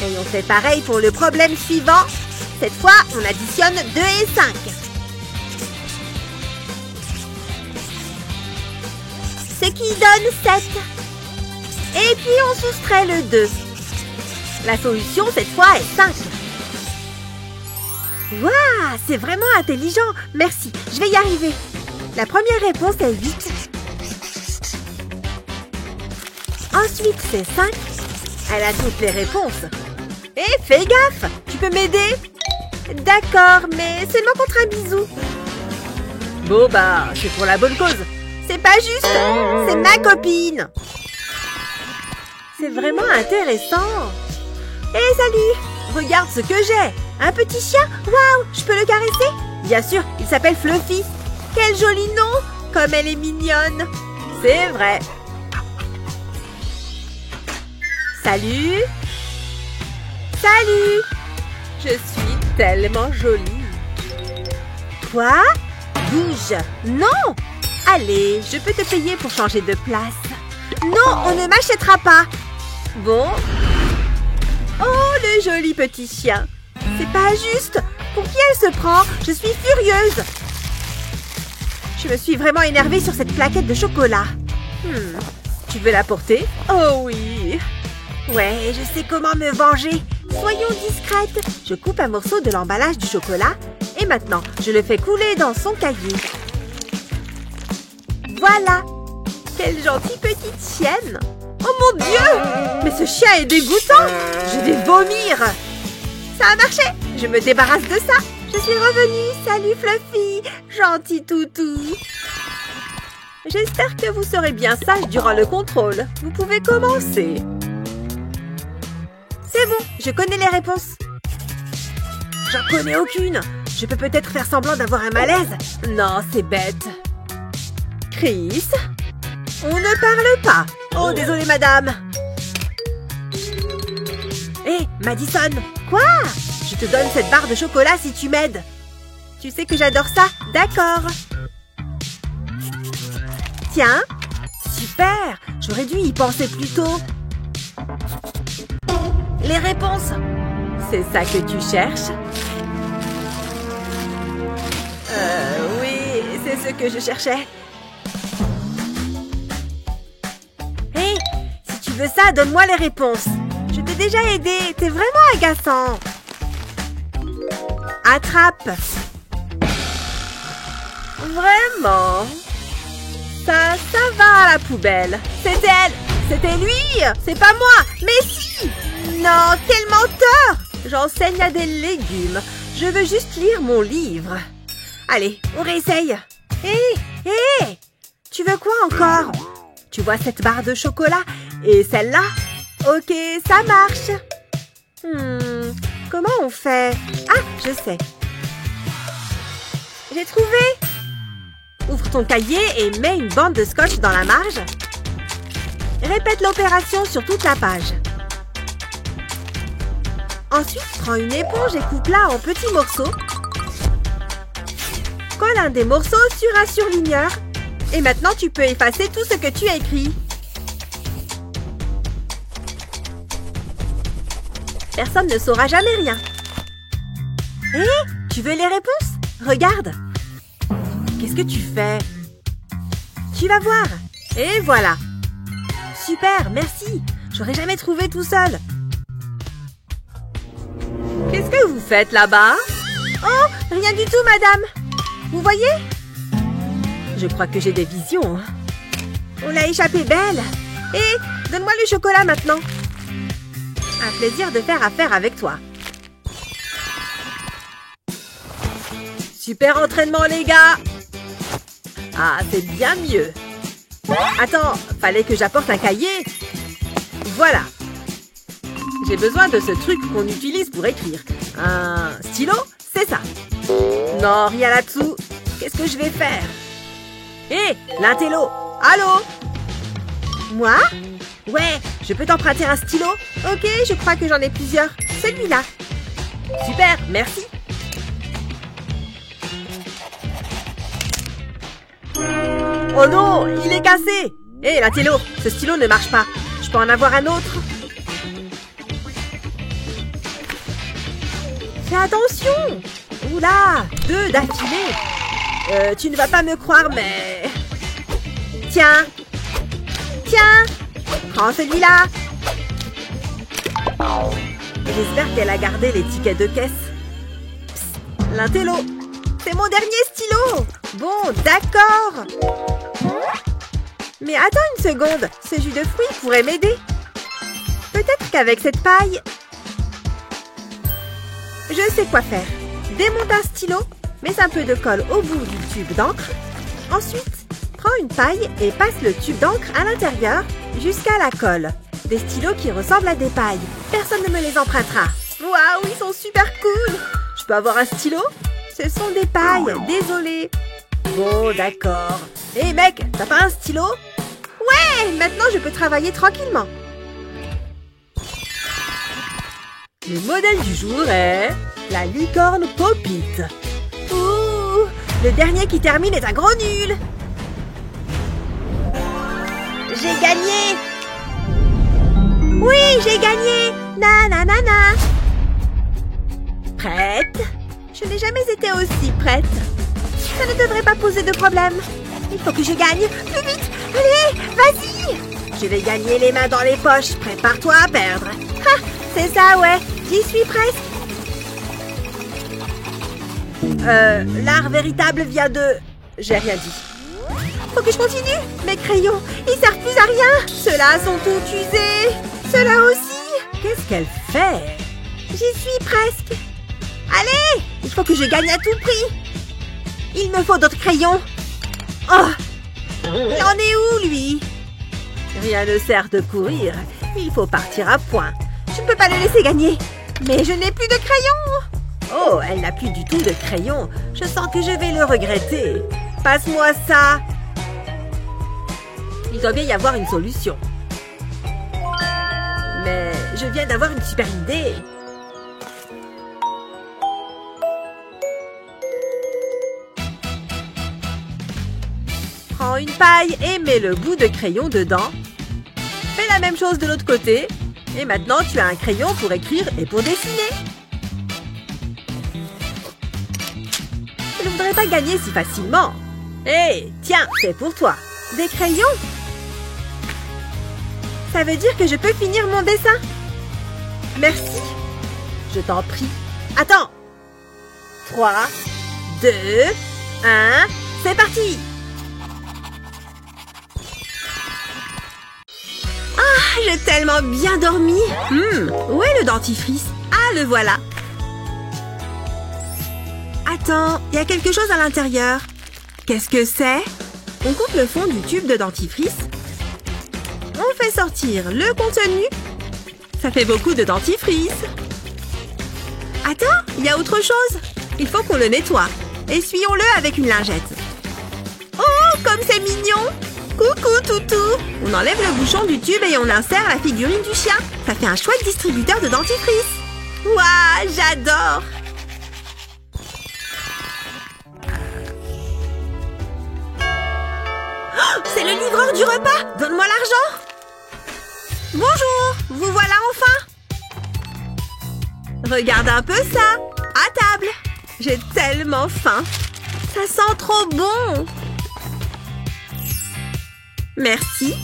Et on fait pareil pour le problème suivant. Cette fois, on additionne 2 et 5. ce qui donne 7. Et puis on soustrait le 2. La solution cette fois est 5. Waouh, c'est vraiment intelligent. Merci, je vais y arriver. La première réponse est 8. Ensuite, c'est 5. Elle a toutes les réponses. Hé, fais gaffe, tu peux m'aider? D'accord, mais seulement contre un bisou. Bon, bah, c'est pour la bonne cause. C'est pas juste, c'est ma copine. C'est vraiment intéressant. Hé, salut, regarde ce que j'ai. Un petit chien. Waouh, je peux le caresser? Bien sûr, il s'appelle Fluffy. Quel joli nom, comme elle est mignonne. C'est vrai. Salut. Salut. Je suis tellement jolie. Quoi? Bouge. Non. Allez, je peux te payer pour changer de place. Non, on ne m'achètera pas. Bon. Oh, le joli petit chien. C'est pas juste. Pour qui elle se prend? Je suis furieuse. Je me suis vraiment énervée sur cette plaquette de chocolat. Tu veux la porter? Oh oui. Ouais, je sais comment me venger. Soyons discrètes. Je coupe un morceau de l'emballage du chocolat et maintenant, je le fais couler dans son cahier. Voilà. Quelle gentille petite chienne. Oh mon Dieu! Mais ce chien est dégoûtant. Je vais vomir. Ça a marché. Je me débarrasse de ça. Je suis revenue. Salut Fluffy. Gentil toutou. J'espère que vous serez bien sage durant le contrôle. Vous pouvez commencer. C'est bon, je connais les réponses. J'en connais aucune. Je peux peut-être faire semblant d'avoir un malaise. Non, c'est bête. Chris? On ne parle pas. Oh, désolé, madame. Hé, Madison. Quoi? Je te donne cette barre de chocolat si tu m'aides. Tu sais que j'adore ça? D'accord. Tiens. Super. J'aurais dû y penser plus tôt. Les réponses. C'est ça que tu cherches? Oui, c'est ce que je cherchais. Hé, si tu veux ça, donne-moi les réponses. Je t'ai déjà aidé, t'es vraiment agaçant. Attrape. Vraiment? Ça va à la poubelle. C'est elle. C'était lui. C'est pas moi. Mais si. Non, quel menteur. J'enseigne à des légumes. Je veux juste lire mon livre. Allez, on réessaye. Hé, tu veux quoi encore? Tu vois cette barre de chocolat et celle-là? Ok, ça marche. Comment on fait? Ah, je sais. J'ai trouvé. Ouvre ton cahier et mets une bande de scotch dans la marge. Répète l'opération sur toute la page. Ensuite, prends une éponge et coupe-la en petits morceaux. Colle un des morceaux sur un surligneur. Et maintenant, tu peux effacer tout ce que tu as écrit. Personne ne saura jamais rien. Hé, tu veux les réponses? Regarde. Qu'est-ce que tu fais? Tu vas voir. Et voilà. Super, merci. J'aurais jamais trouvé tout seul. Qu'est-ce que vous faites là-bas? Oh, rien du tout, madame. Vous voyez? Je crois que j'ai des visions. On l'a échappé belle. Et donne-moi le chocolat maintenant. Un plaisir de faire affaire avec toi. Super entraînement, les gars. Ah, c'est bien mieux. Attends, fallait que j'apporte un cahier. Voilà. J'ai besoin de ce truc qu'on utilise pour écrire. Un stylo, c'est ça. Non, rien là-dessous. Qu'est-ce que je vais faire? Hé, l'intello. Allô? Moi? Ouais, je peux t'emprunter un stylo? Ok, je crois que j'en ai plusieurs. Celui-là. Super, merci. Oh non, il est cassé. Hé, l'intello, ce stylo ne marche pas. Je peux en avoir un autre? Fais attention. Oula, 2 d'affilée. Tu ne vas pas me croire, mais... Tiens, Tiens, prends celui-là. J'espère qu'elle a gardé les tickets de caisse. Psst, l'intello. C'est mon dernier stylo. Bon, d'accord. Mais attends une seconde. Ce jus de fruits pourrait m'aider. Peut-être qu'avec cette paille... Je sais quoi faire. Démonte un stylo, mets un peu de colle au bout du tube d'encre. Ensuite, prends une paille et passe le tube d'encre à l'intérieur jusqu'à la colle. Des stylos qui ressemblent à des pailles. Personne ne me les empruntera. Waouh, ils sont super cool. Je peux avoir un stylo? Ce sont des pailles, désolé. Bon, d'accord. Hé mec, t'as pas un stylo? Ouais, maintenant je peux travailler tranquillement. Le modèle du jour est la licorne Pop-It. Ouh, le dernier qui termine est un gros nul. J'ai gagné. Oui, j'ai gagné. Na na na na. Prête? Je n'ai jamais été aussi prête. Ça ne devrait pas poser de problème. Il faut que je gagne. Plus vite. Allez, vas-y. Je vais gagner les mains dans les poches. Prépare-toi à perdre. Ah, c'est ça, ouais. J'y suis presque. L'art véritable vient de... J'ai rien dit. Faut que je continue. Mes crayons, ils servent plus à rien. Ceux-là sont tous usés. Ceux-là aussi. Qu'est-ce qu'elle fait? J'y suis presque. Allez, il faut que je gagne à tout prix. Il me faut d'autres crayons. Oh, il en est où, lui? Rien ne sert de courir. Il faut partir à point. Je ne peux pas le laisser gagner. Mais je n'ai plus de crayons. Oh, elle n'a plus du tout de crayons. Je sens que je vais le regretter. Passe-moi ça. Il doit bien y avoir une solution. Mais je viens d'avoir une super idée. Prends une paille et mets le bout de crayon dedans. Fais la même chose de l'autre côté. Et maintenant, tu as un crayon pour écrire et pour dessiner. Je ne voudrais pas gagner si facilement. Hé, tiens, c'est pour toi. Des crayons? Ça veut dire que je peux finir mon dessin? Merci. Je t'en prie. Attends. 3, 2, 1, c'est parti! Ah, j'ai tellement bien dormi! Où est le dentifrice? Ah, le voilà! Attends, il y a quelque chose à l'intérieur. Qu'est-ce que c'est? On coupe le fond du tube de dentifrice. On fait sortir le contenu. Ça fait beaucoup de dentifrice. Attends, il y a autre chose. Il faut qu'on le nettoie. Essuyons-le avec une lingette. Oh, comme c'est mignon! Coucou, toutou! On enlève le bouchon du tube et on insère la figurine du chien. Ça fait un chouette distributeur de dentifrice. Waouh, j'adore! Oh, c'est le livreur du repas! Donne-moi l'argent! Bonjour! Vous voilà enfin! Regarde un peu ça! À table! J'ai tellement faim! Ça sent trop bon! Merci!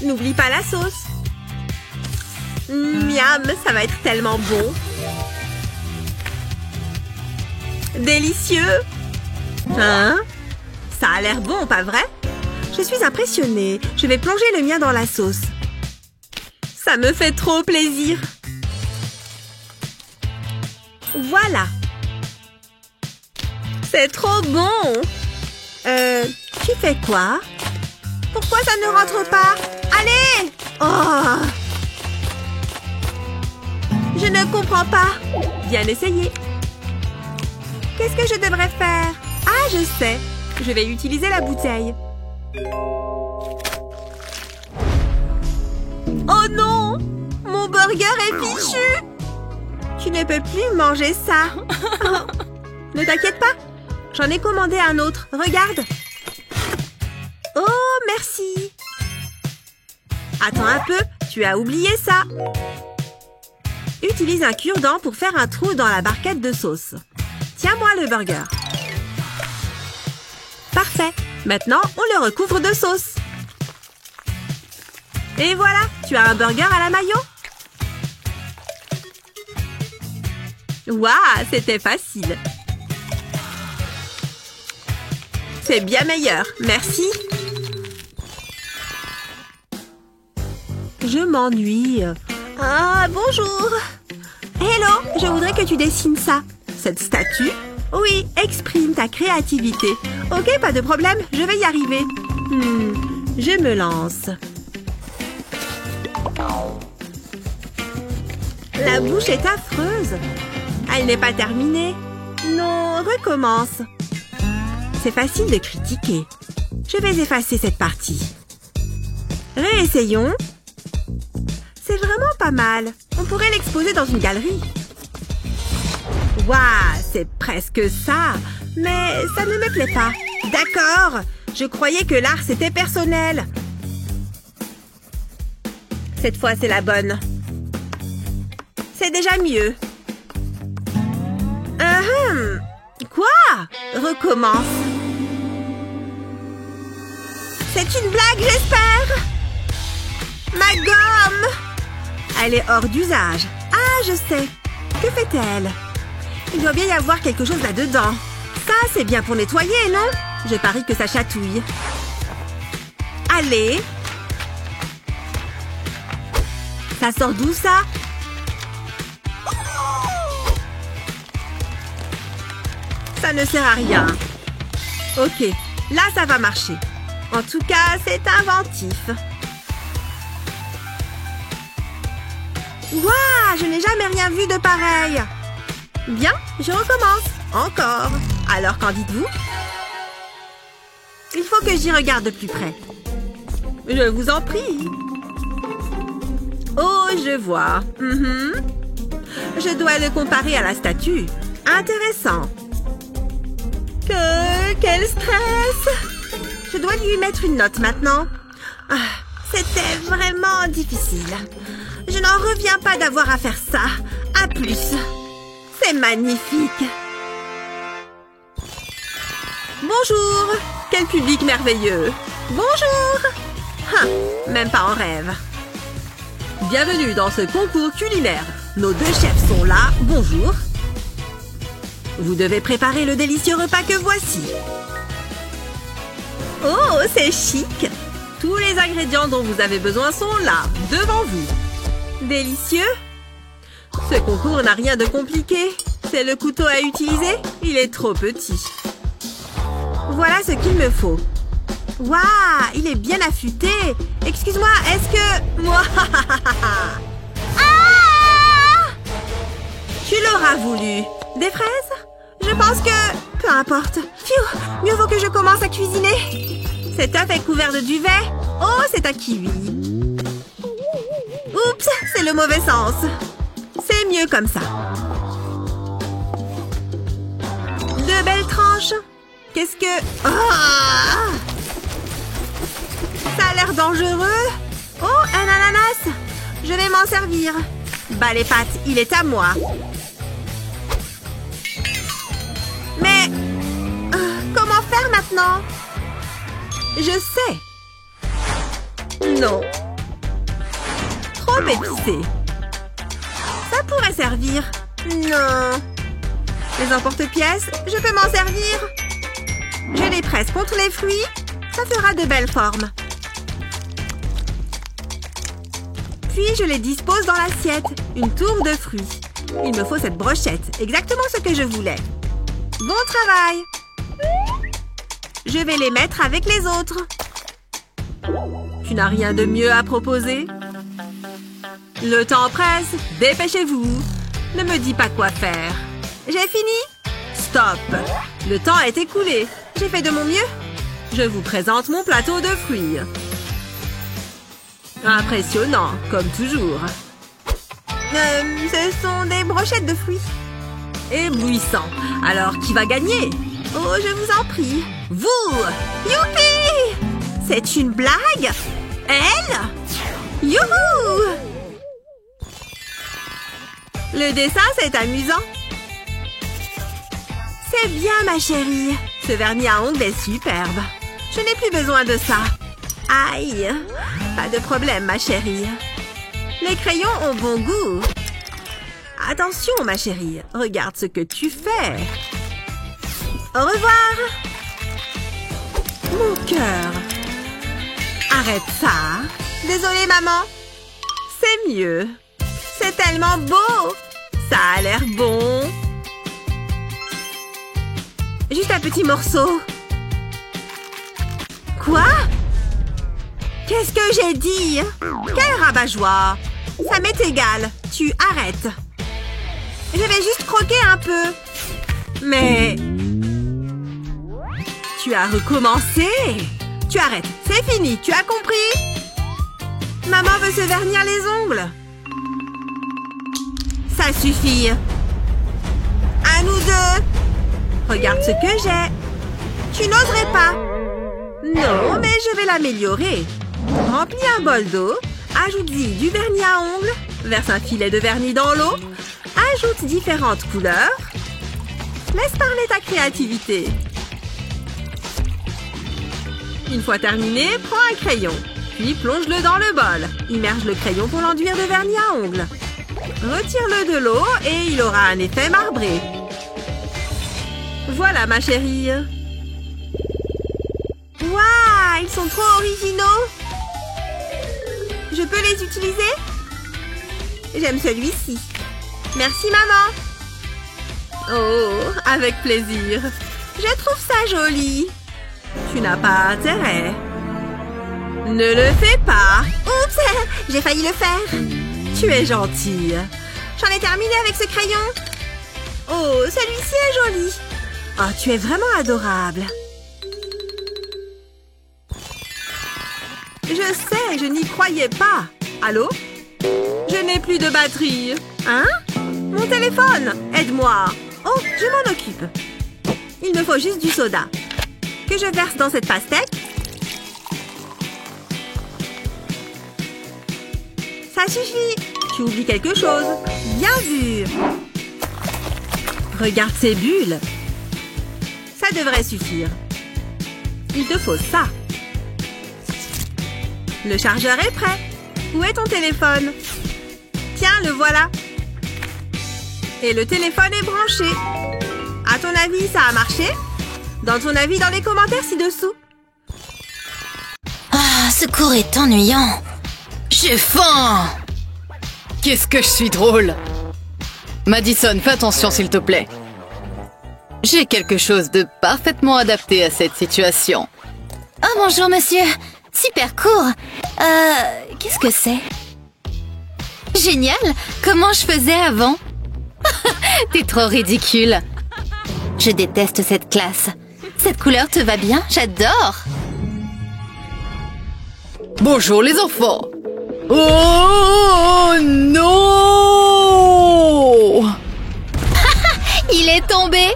N'oublie pas la sauce! Miam! Ça va être tellement bon! Délicieux! Hein? Ça a l'air bon, pas vrai? Je suis impressionnée. Je vais plonger le mien dans la sauce. Ça me fait trop plaisir. Voilà. C'est trop bon. Tu fais quoi? Pourquoi ça ne rentre pas? Allez! Oh! Je ne comprends pas. Bien essayé. Qu'est-ce que je devrais faire? Ah, je sais. Je vais utiliser la bouteille. Oh non! Mon burger est fichu! Tu ne peux plus manger ça. Ne t'inquiète pas. J'en ai commandé un autre. Regarde. Oh, merci. Attends un peu. Tu as oublié ça. Utilise un cure-dent pour faire un trou dans la barquette de sauce. Tiens-moi le burger. Parfait. Maintenant, on le recouvre de sauce. Et voilà, tu as un burger à la mayo. Waouh, c'était facile. C'est bien meilleur, merci. Je m'ennuie. Ah, bonjour. Hello, je voudrais que tu dessines ça. Cette statue? Oui, exprime ta créativité. Ok, pas de problème, je vais y arriver. Je me lance. La bouche est affreuse. Elle n'est pas terminée. Non, recommence. C'est facile de critiquer. Je vais effacer cette partie. Réessayons. C'est vraiment pas mal. On pourrait l'exposer dans une galerie. Waouh, c'est presque ça. Mais ça ne me plaît pas. D'accord. Je croyais que l'art, c'était personnel. Cette fois, c'est la bonne. C'est déjà mieux. Quoi? Recommence. C'est une blague, j'espère. Ma gomme. Elle est hors d'usage. Ah, je sais. Que fait-elle? Il doit bien y avoir quelque chose là-dedans. Ça, c'est bien pour nettoyer, non? Je parie que ça chatouille. Allez. Ça sort d'où, ça? Ça ne sert à rien. Ok, là, ça va marcher. En tout cas, c'est inventif. Waouh, je n'ai jamais rien vu de pareil. Bien, je recommence. Encore. Alors, qu'en dites-vous? Il faut que j'y regarde de plus près. Je vous en prie. Oh, je vois. Je dois le comparer à la statue. Intéressant. Quel stress! Je dois lui mettre une note maintenant. Ah, c'était vraiment difficile. Je n'en reviens pas d'avoir à faire ça. À plus. C'est magnifique. Bonjour. Quel public merveilleux. Bonjour. Même pas en rêve. Bienvenue dans ce concours culinaire. Nos deux chefs sont là. Bonjour. Vous devez préparer le délicieux repas que voici. Oh, c'est chic. Tous les ingrédients dont vous avez besoin sont là, devant vous. Délicieux? Ce concours n'a rien de compliqué. C'est le couteau à utiliser. Il est trop petit. Voilà ce qu'il me faut. Waouh, il est bien affûté. Excuse-moi, est-ce que... Moi, tu l'auras voulu. Des fraises? Je pense que... Peu importe. Pfiou, mieux vaut que je commence à cuisiner. Cet œuf est couvert de duvet. Oh, c'est un kiwi. Oups, c'est le mauvais sens. C'est mieux comme ça. De belles tranches. Qu'est-ce que... Oh, ça a l'air dangereux. Oh, un ananas. Je vais m'en servir. Bah les pâtes, il est à moi. Mais... comment faire maintenant? Je sais. Non. Trop épicé. Ça pourrait servir. Non. Les emporte-pièces, je peux m'en servir. Je les presse contre les fruits. Ça fera de belles formes. Puis je les dispose dans l'assiette. Une tour de fruits. Il me faut cette brochette. Exactement ce que je voulais. Bon travail. Je vais les mettre avec les autres. Tu n'as rien de mieux à proposer? Le temps presse. Dépêchez-vous. Ne me dis pas quoi faire. J'ai fini? Stop. Le temps est écoulé. J'ai fait de mon mieux. Je vous présente mon plateau de fruits. Impressionnant, comme toujours. Ce sont des brochettes de fruits. Éblouissant. Alors, qui va gagner? Oh, je vous en prie. Vous! Youpi! C'est une blague? Elle? Youhou! Le dessin, c'est amusant. C'est bien, ma chérie. Ce vernis à ongles est superbe. Je n'ai plus besoin de ça. Aïe. Pas de problème, ma chérie. Les crayons ont bon goût. Attention, ma chérie. Regarde ce que tu fais. Au revoir. Mon cœur. Arrête ça. Désolée, maman. C'est mieux. C'est tellement beau. Ça a l'air bon. Juste un petit morceau. Quoi? Qu'est-ce que j'ai dit? Quel rabat-joie. Ça m'est égal. Tu arrêtes. Je vais juste croquer un peu. Mais... Tu as recommencé. Tu arrêtes. C'est fini. Tu as compris? Maman veut se vernir les ongles. Ça suffit. À nous deux. Regarde ce que j'ai. Tu n'oserais pas. Non, mais je vais l'améliorer. Remplis un bol d'eau. Ajoute-y du vernis à ongles. Verse un filet de vernis dans l'eau. Ajoute différentes couleurs. Laisse parler ta créativité. Une fois terminé, prends un crayon. Puis plonge-le dans le bol. Immerge le crayon pour l'enduire de vernis à ongles. Retire-le de l'eau et il aura un effet marbré. Voilà, ma chérie. Waouh, ils sont trop originaux. Je peux les utiliser? J'aime celui-ci. Merci, maman. Oh, avec plaisir. Je trouve ça joli. Tu n'as pas intérêt. Ne le fais pas. Oups, j'ai failli le faire. Tu es gentille. J'en ai terminé avec ce crayon. Oh, celui-ci est joli. Oh, tu es vraiment adorable. Je sais, je n'y croyais pas. Allô? Je n'ai plus de batterie. Hein? Mon téléphone! Aide-moi. Oh, je m'en occupe. Il me faut juste du soda. Que je verse dans cette pastèque. Ça suffit. Tu oublies quelque chose. Bien vu. Regarde ces bulles. Ça devrait suffire. Il te faut ça. Le chargeur est prêt. Où est ton téléphone? Tiens, le voilà. Et le téléphone est branché. À ton avis, ça a marché? Donne ton avis dans les commentaires ci-dessous. Ah, ce cours est ennuyant. J'ai faim. Qu'est-ce que je suis drôle. Madison, fais attention s'il te plaît. J'ai quelque chose de parfaitement adapté à cette situation. Oh, bonjour, monsieur. Super court. Qu'est-ce que c'est? Génial. Comment je faisais avant? T'es trop ridicule. Je déteste cette classe. Cette couleur te va bien? J'adore. Bonjour les enfants. Oh non! Il est tombé.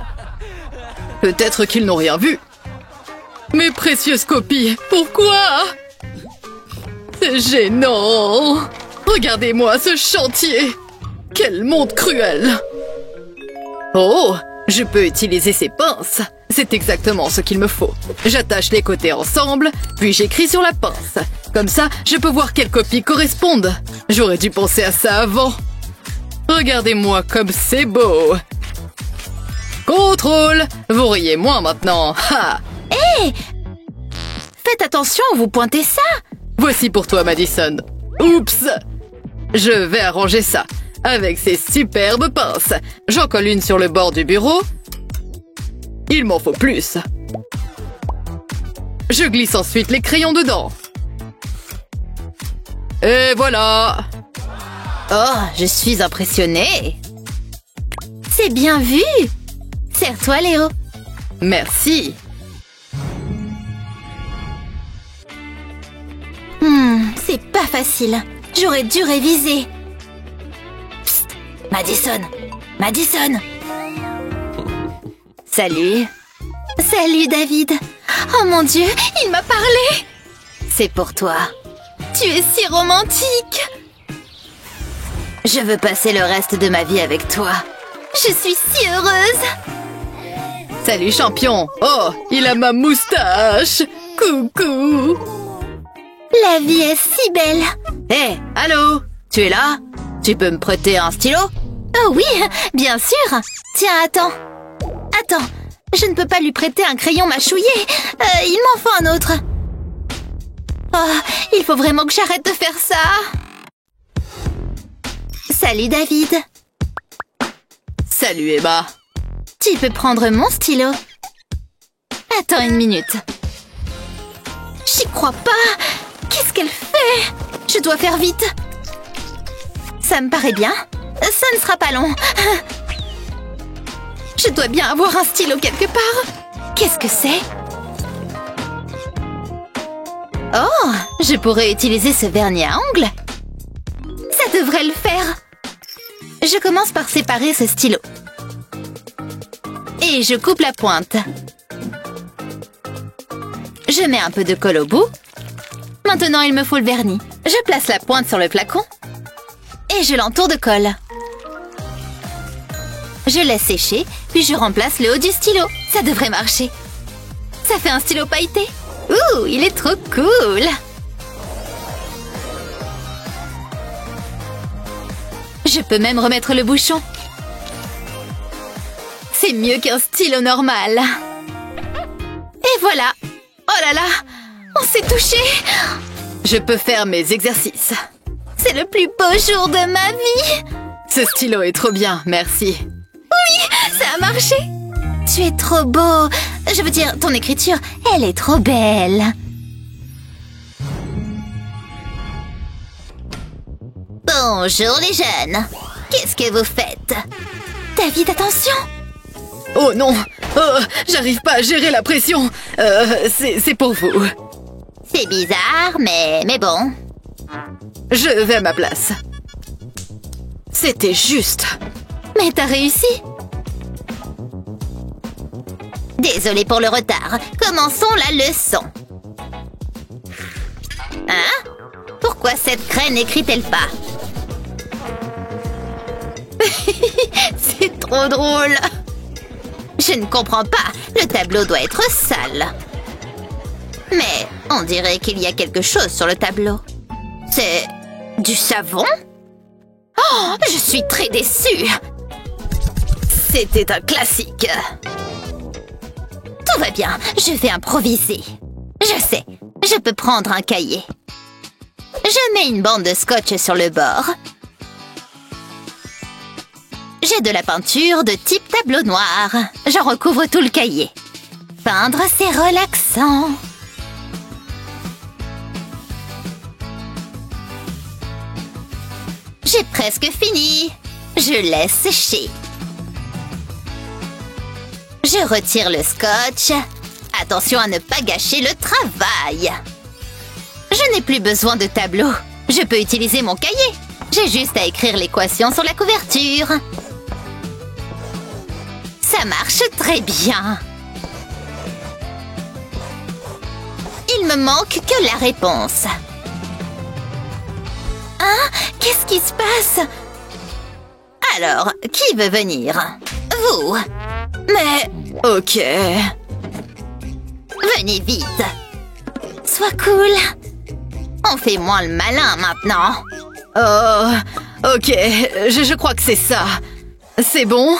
Peut-être qu'ils n'ont rien vu. Mes précieuses copies, pourquoi? C'est gênant. Regardez-moi ce chantier. Quel monde cruel. Oh, je peux utiliser ces pinces. C'est exactement ce qu'il me faut. J'attache les côtés ensemble, puis j'écris sur la pince. Comme ça, je peux voir quelles copies correspondent. J'aurais dû penser à ça avant. Regardez-moi comme c'est beau. Contrôle. Vous riez moins maintenant. Ha! Hé! Faites attention, vous pointez ça. Voici pour toi, Madison. Oups! Je vais arranger ça. Avec ces superbes pinces. J'en colle une sur le bord du bureau. Il m'en faut plus. Je glisse ensuite les crayons dedans. Et voilà! Oh, je suis impressionnée. C'est bien vu. Serre-toi, Léo. Merci. C'est pas facile. J'aurais dû réviser. Psst, Madison. Madison. Salut. Salut, David. Oh mon Dieu, il m'a parlé. C'est pour toi. Tu es si romantique. Je veux passer le reste de ma vie avec toi. Je suis si heureuse. Salut, champion. Oh, il a ma moustache. Coucou. La vie est si belle. Hé, allô? Tu es là? Tu peux me prêter un stylo? Oh oui, bien sûr. Tiens, attends. Attends, je ne peux pas lui prêter un crayon mâchouillé. Il m'en faut un autre. Oh, il faut vraiment que j'arrête de faire ça. Salut David. Salut Emma. Tu peux prendre mon stylo. Attends une minute. J'y crois pas. Qu'est-ce qu'elle fait? Je dois faire vite. Ça me paraît bien. Ça ne sera pas long. Je dois bien avoir un stylo quelque part. Qu'est-ce que c'est? Oh, je pourrais utiliser ce vernis à ongles. Ça devrait le faire. Je commence par séparer ce stylo. Et je coupe la pointe. Je mets un peu de colle au bout. Maintenant, il me faut le vernis. Je place la pointe sur le flacon. Et je l'entoure de colle. Je laisse sécher, puis je remplace le haut du stylo. Ça devrait marcher. Ça fait un stylo pailleté. Ouh, il est trop cool! Je peux même remettre le bouchon. C'est mieux qu'un stylo normal. Et voilà! Oh là là! On s'est touché! Je peux faire mes exercices. C'est le plus beau jour de ma vie! Ce stylo est trop bien, merci. Ça a marché! Tu es trop beau! Je veux dire, ton écriture, elle est trop belle! Bonjour les jeunes! Qu'est-ce que vous faites? David, attention! Oh non! Oh, j'arrive pas à gérer la pression. C'est pour vous. C'est bizarre, mais bon. Je vais à ma place. C'était juste. Mais t'as réussi! Désolée pour le retard. Commençons la leçon. Hein? Pourquoi cette craie n'écrit-elle pas? C'est trop drôle. Je ne comprends pas. Le tableau doit être sale. Mais on dirait qu'il y a quelque chose sur le tableau. C'est du savon? Oh, je suis très déçue. C'était un classique. Tout va bien, je vais improviser. Je sais, je peux prendre un cahier. Je mets une bande de scotch sur le bord. J'ai de la peinture de type tableau noir. J'en recouvre tout le cahier. Peindre, c'est relaxant. J'ai presque fini. Je laisse sécher. Je retire le scotch. Attention à ne pas gâcher le travail. Je n'ai plus besoin de tableau. Je peux utiliser mon cahier. J'ai juste à écrire l'équation sur la couverture. Ça marche très bien. Il me manque que la réponse. Hein? Qu'est-ce qui se passe? Alors, qui veut venir? Vous. Mais... Ok. Venez vite. Sois cool. On fait moins le malin maintenant. Oh, ok. Je crois que c'est ça. C'est bon?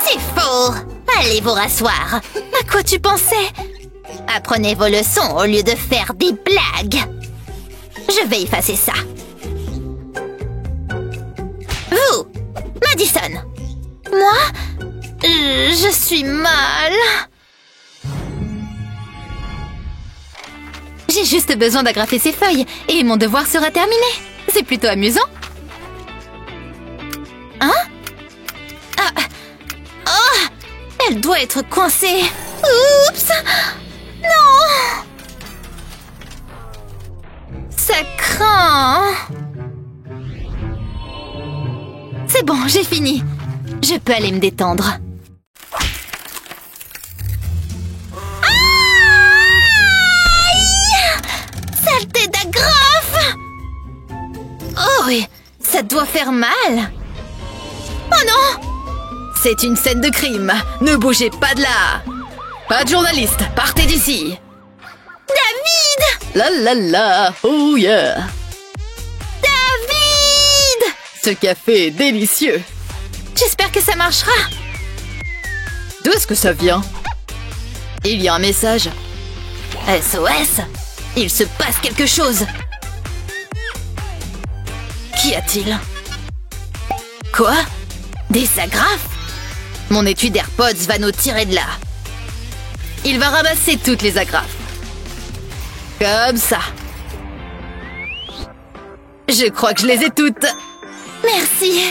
C'est faux. Allez vous rasseoir. À quoi tu pensais? Apprenez vos leçons au lieu de faire des blagues. Je vais effacer ça. Vous, Madison. Moi? Je suis mal. J'ai juste besoin d'agrafer ces feuilles et mon devoir sera terminé. C'est plutôt amusant. Hein? Ah. Oh! Elle doit être coincée. Oups! Non! Ça craint. C'est bon, j'ai fini. Je peux aller me détendre. Saleté d'agrafe! Oh oui, ça doit faire mal. Oh non! C'est une scène de crime. Ne bougez pas de là. Pas de journaliste, partez d'ici. David! La la la, oh yeah! David! Ce café est délicieux. J'espère que ça marchera. D'où est-ce que ça vient? Il y a un message. SOS! Il se passe quelque chose. Qu'y a-t-il? Quoi? Des agrafes? Mon étui d'AirPods va nous tirer de là. Il va ramasser toutes les agrafes. Comme ça. Je crois que je les ai toutes. Merci.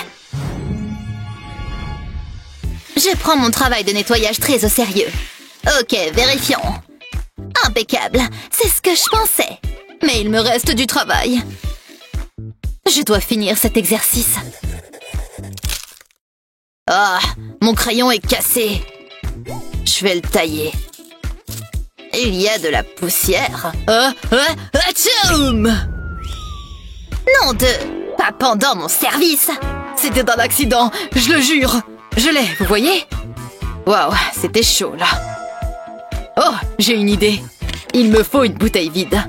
Je prends mon travail de nettoyage très au sérieux. Ok, vérifions. Impeccable, c'est ce que je pensais. Mais il me reste du travail. Je dois finir cet exercice. Ah, mon crayon est cassé. Je vais le tailler. Il y a de la poussière. Atchoum! Nom de... Pas pendant mon service. C'était un accident, je le jure. Je l'ai, vous voyez? Waouh, c'était chaud, là. Oh, j'ai une idée. Il me faut une bouteille vide.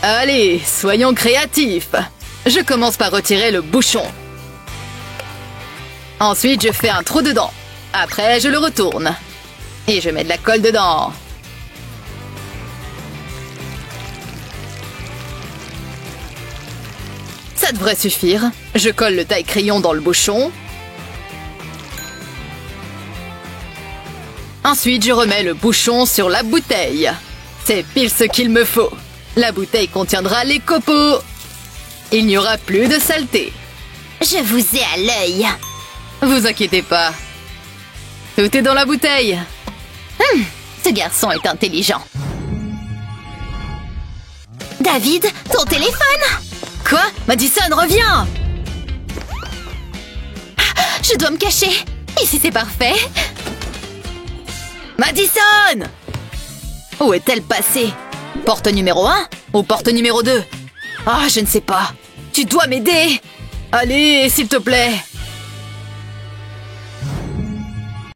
Allez, soyons créatifs. Je commence par retirer le bouchon. Ensuite, je fais un trou dedans. Après, je le retourne. Et je mets de la colle dedans. Ça devrait suffire. Je colle le taille-crayon dans le bouchon. Ensuite, je remets le bouchon sur la bouteille. C'est pile ce qu'il me faut. La bouteille contiendra les copeaux. Il n'y aura plus de saleté. Je vous ai à l'œil. Vous inquiétez pas. Tout est dans la bouteille. Ce garçon est intelligent. David, ton téléphone? Quoi? Madison, reviens! Je dois me cacher. Ici, c'est parfait. Madison! Où est-elle passée? Porte numéro 1 ou porte numéro 2? Ah, je ne sais pas. Tu dois m'aider! Allez, s'il te plaît!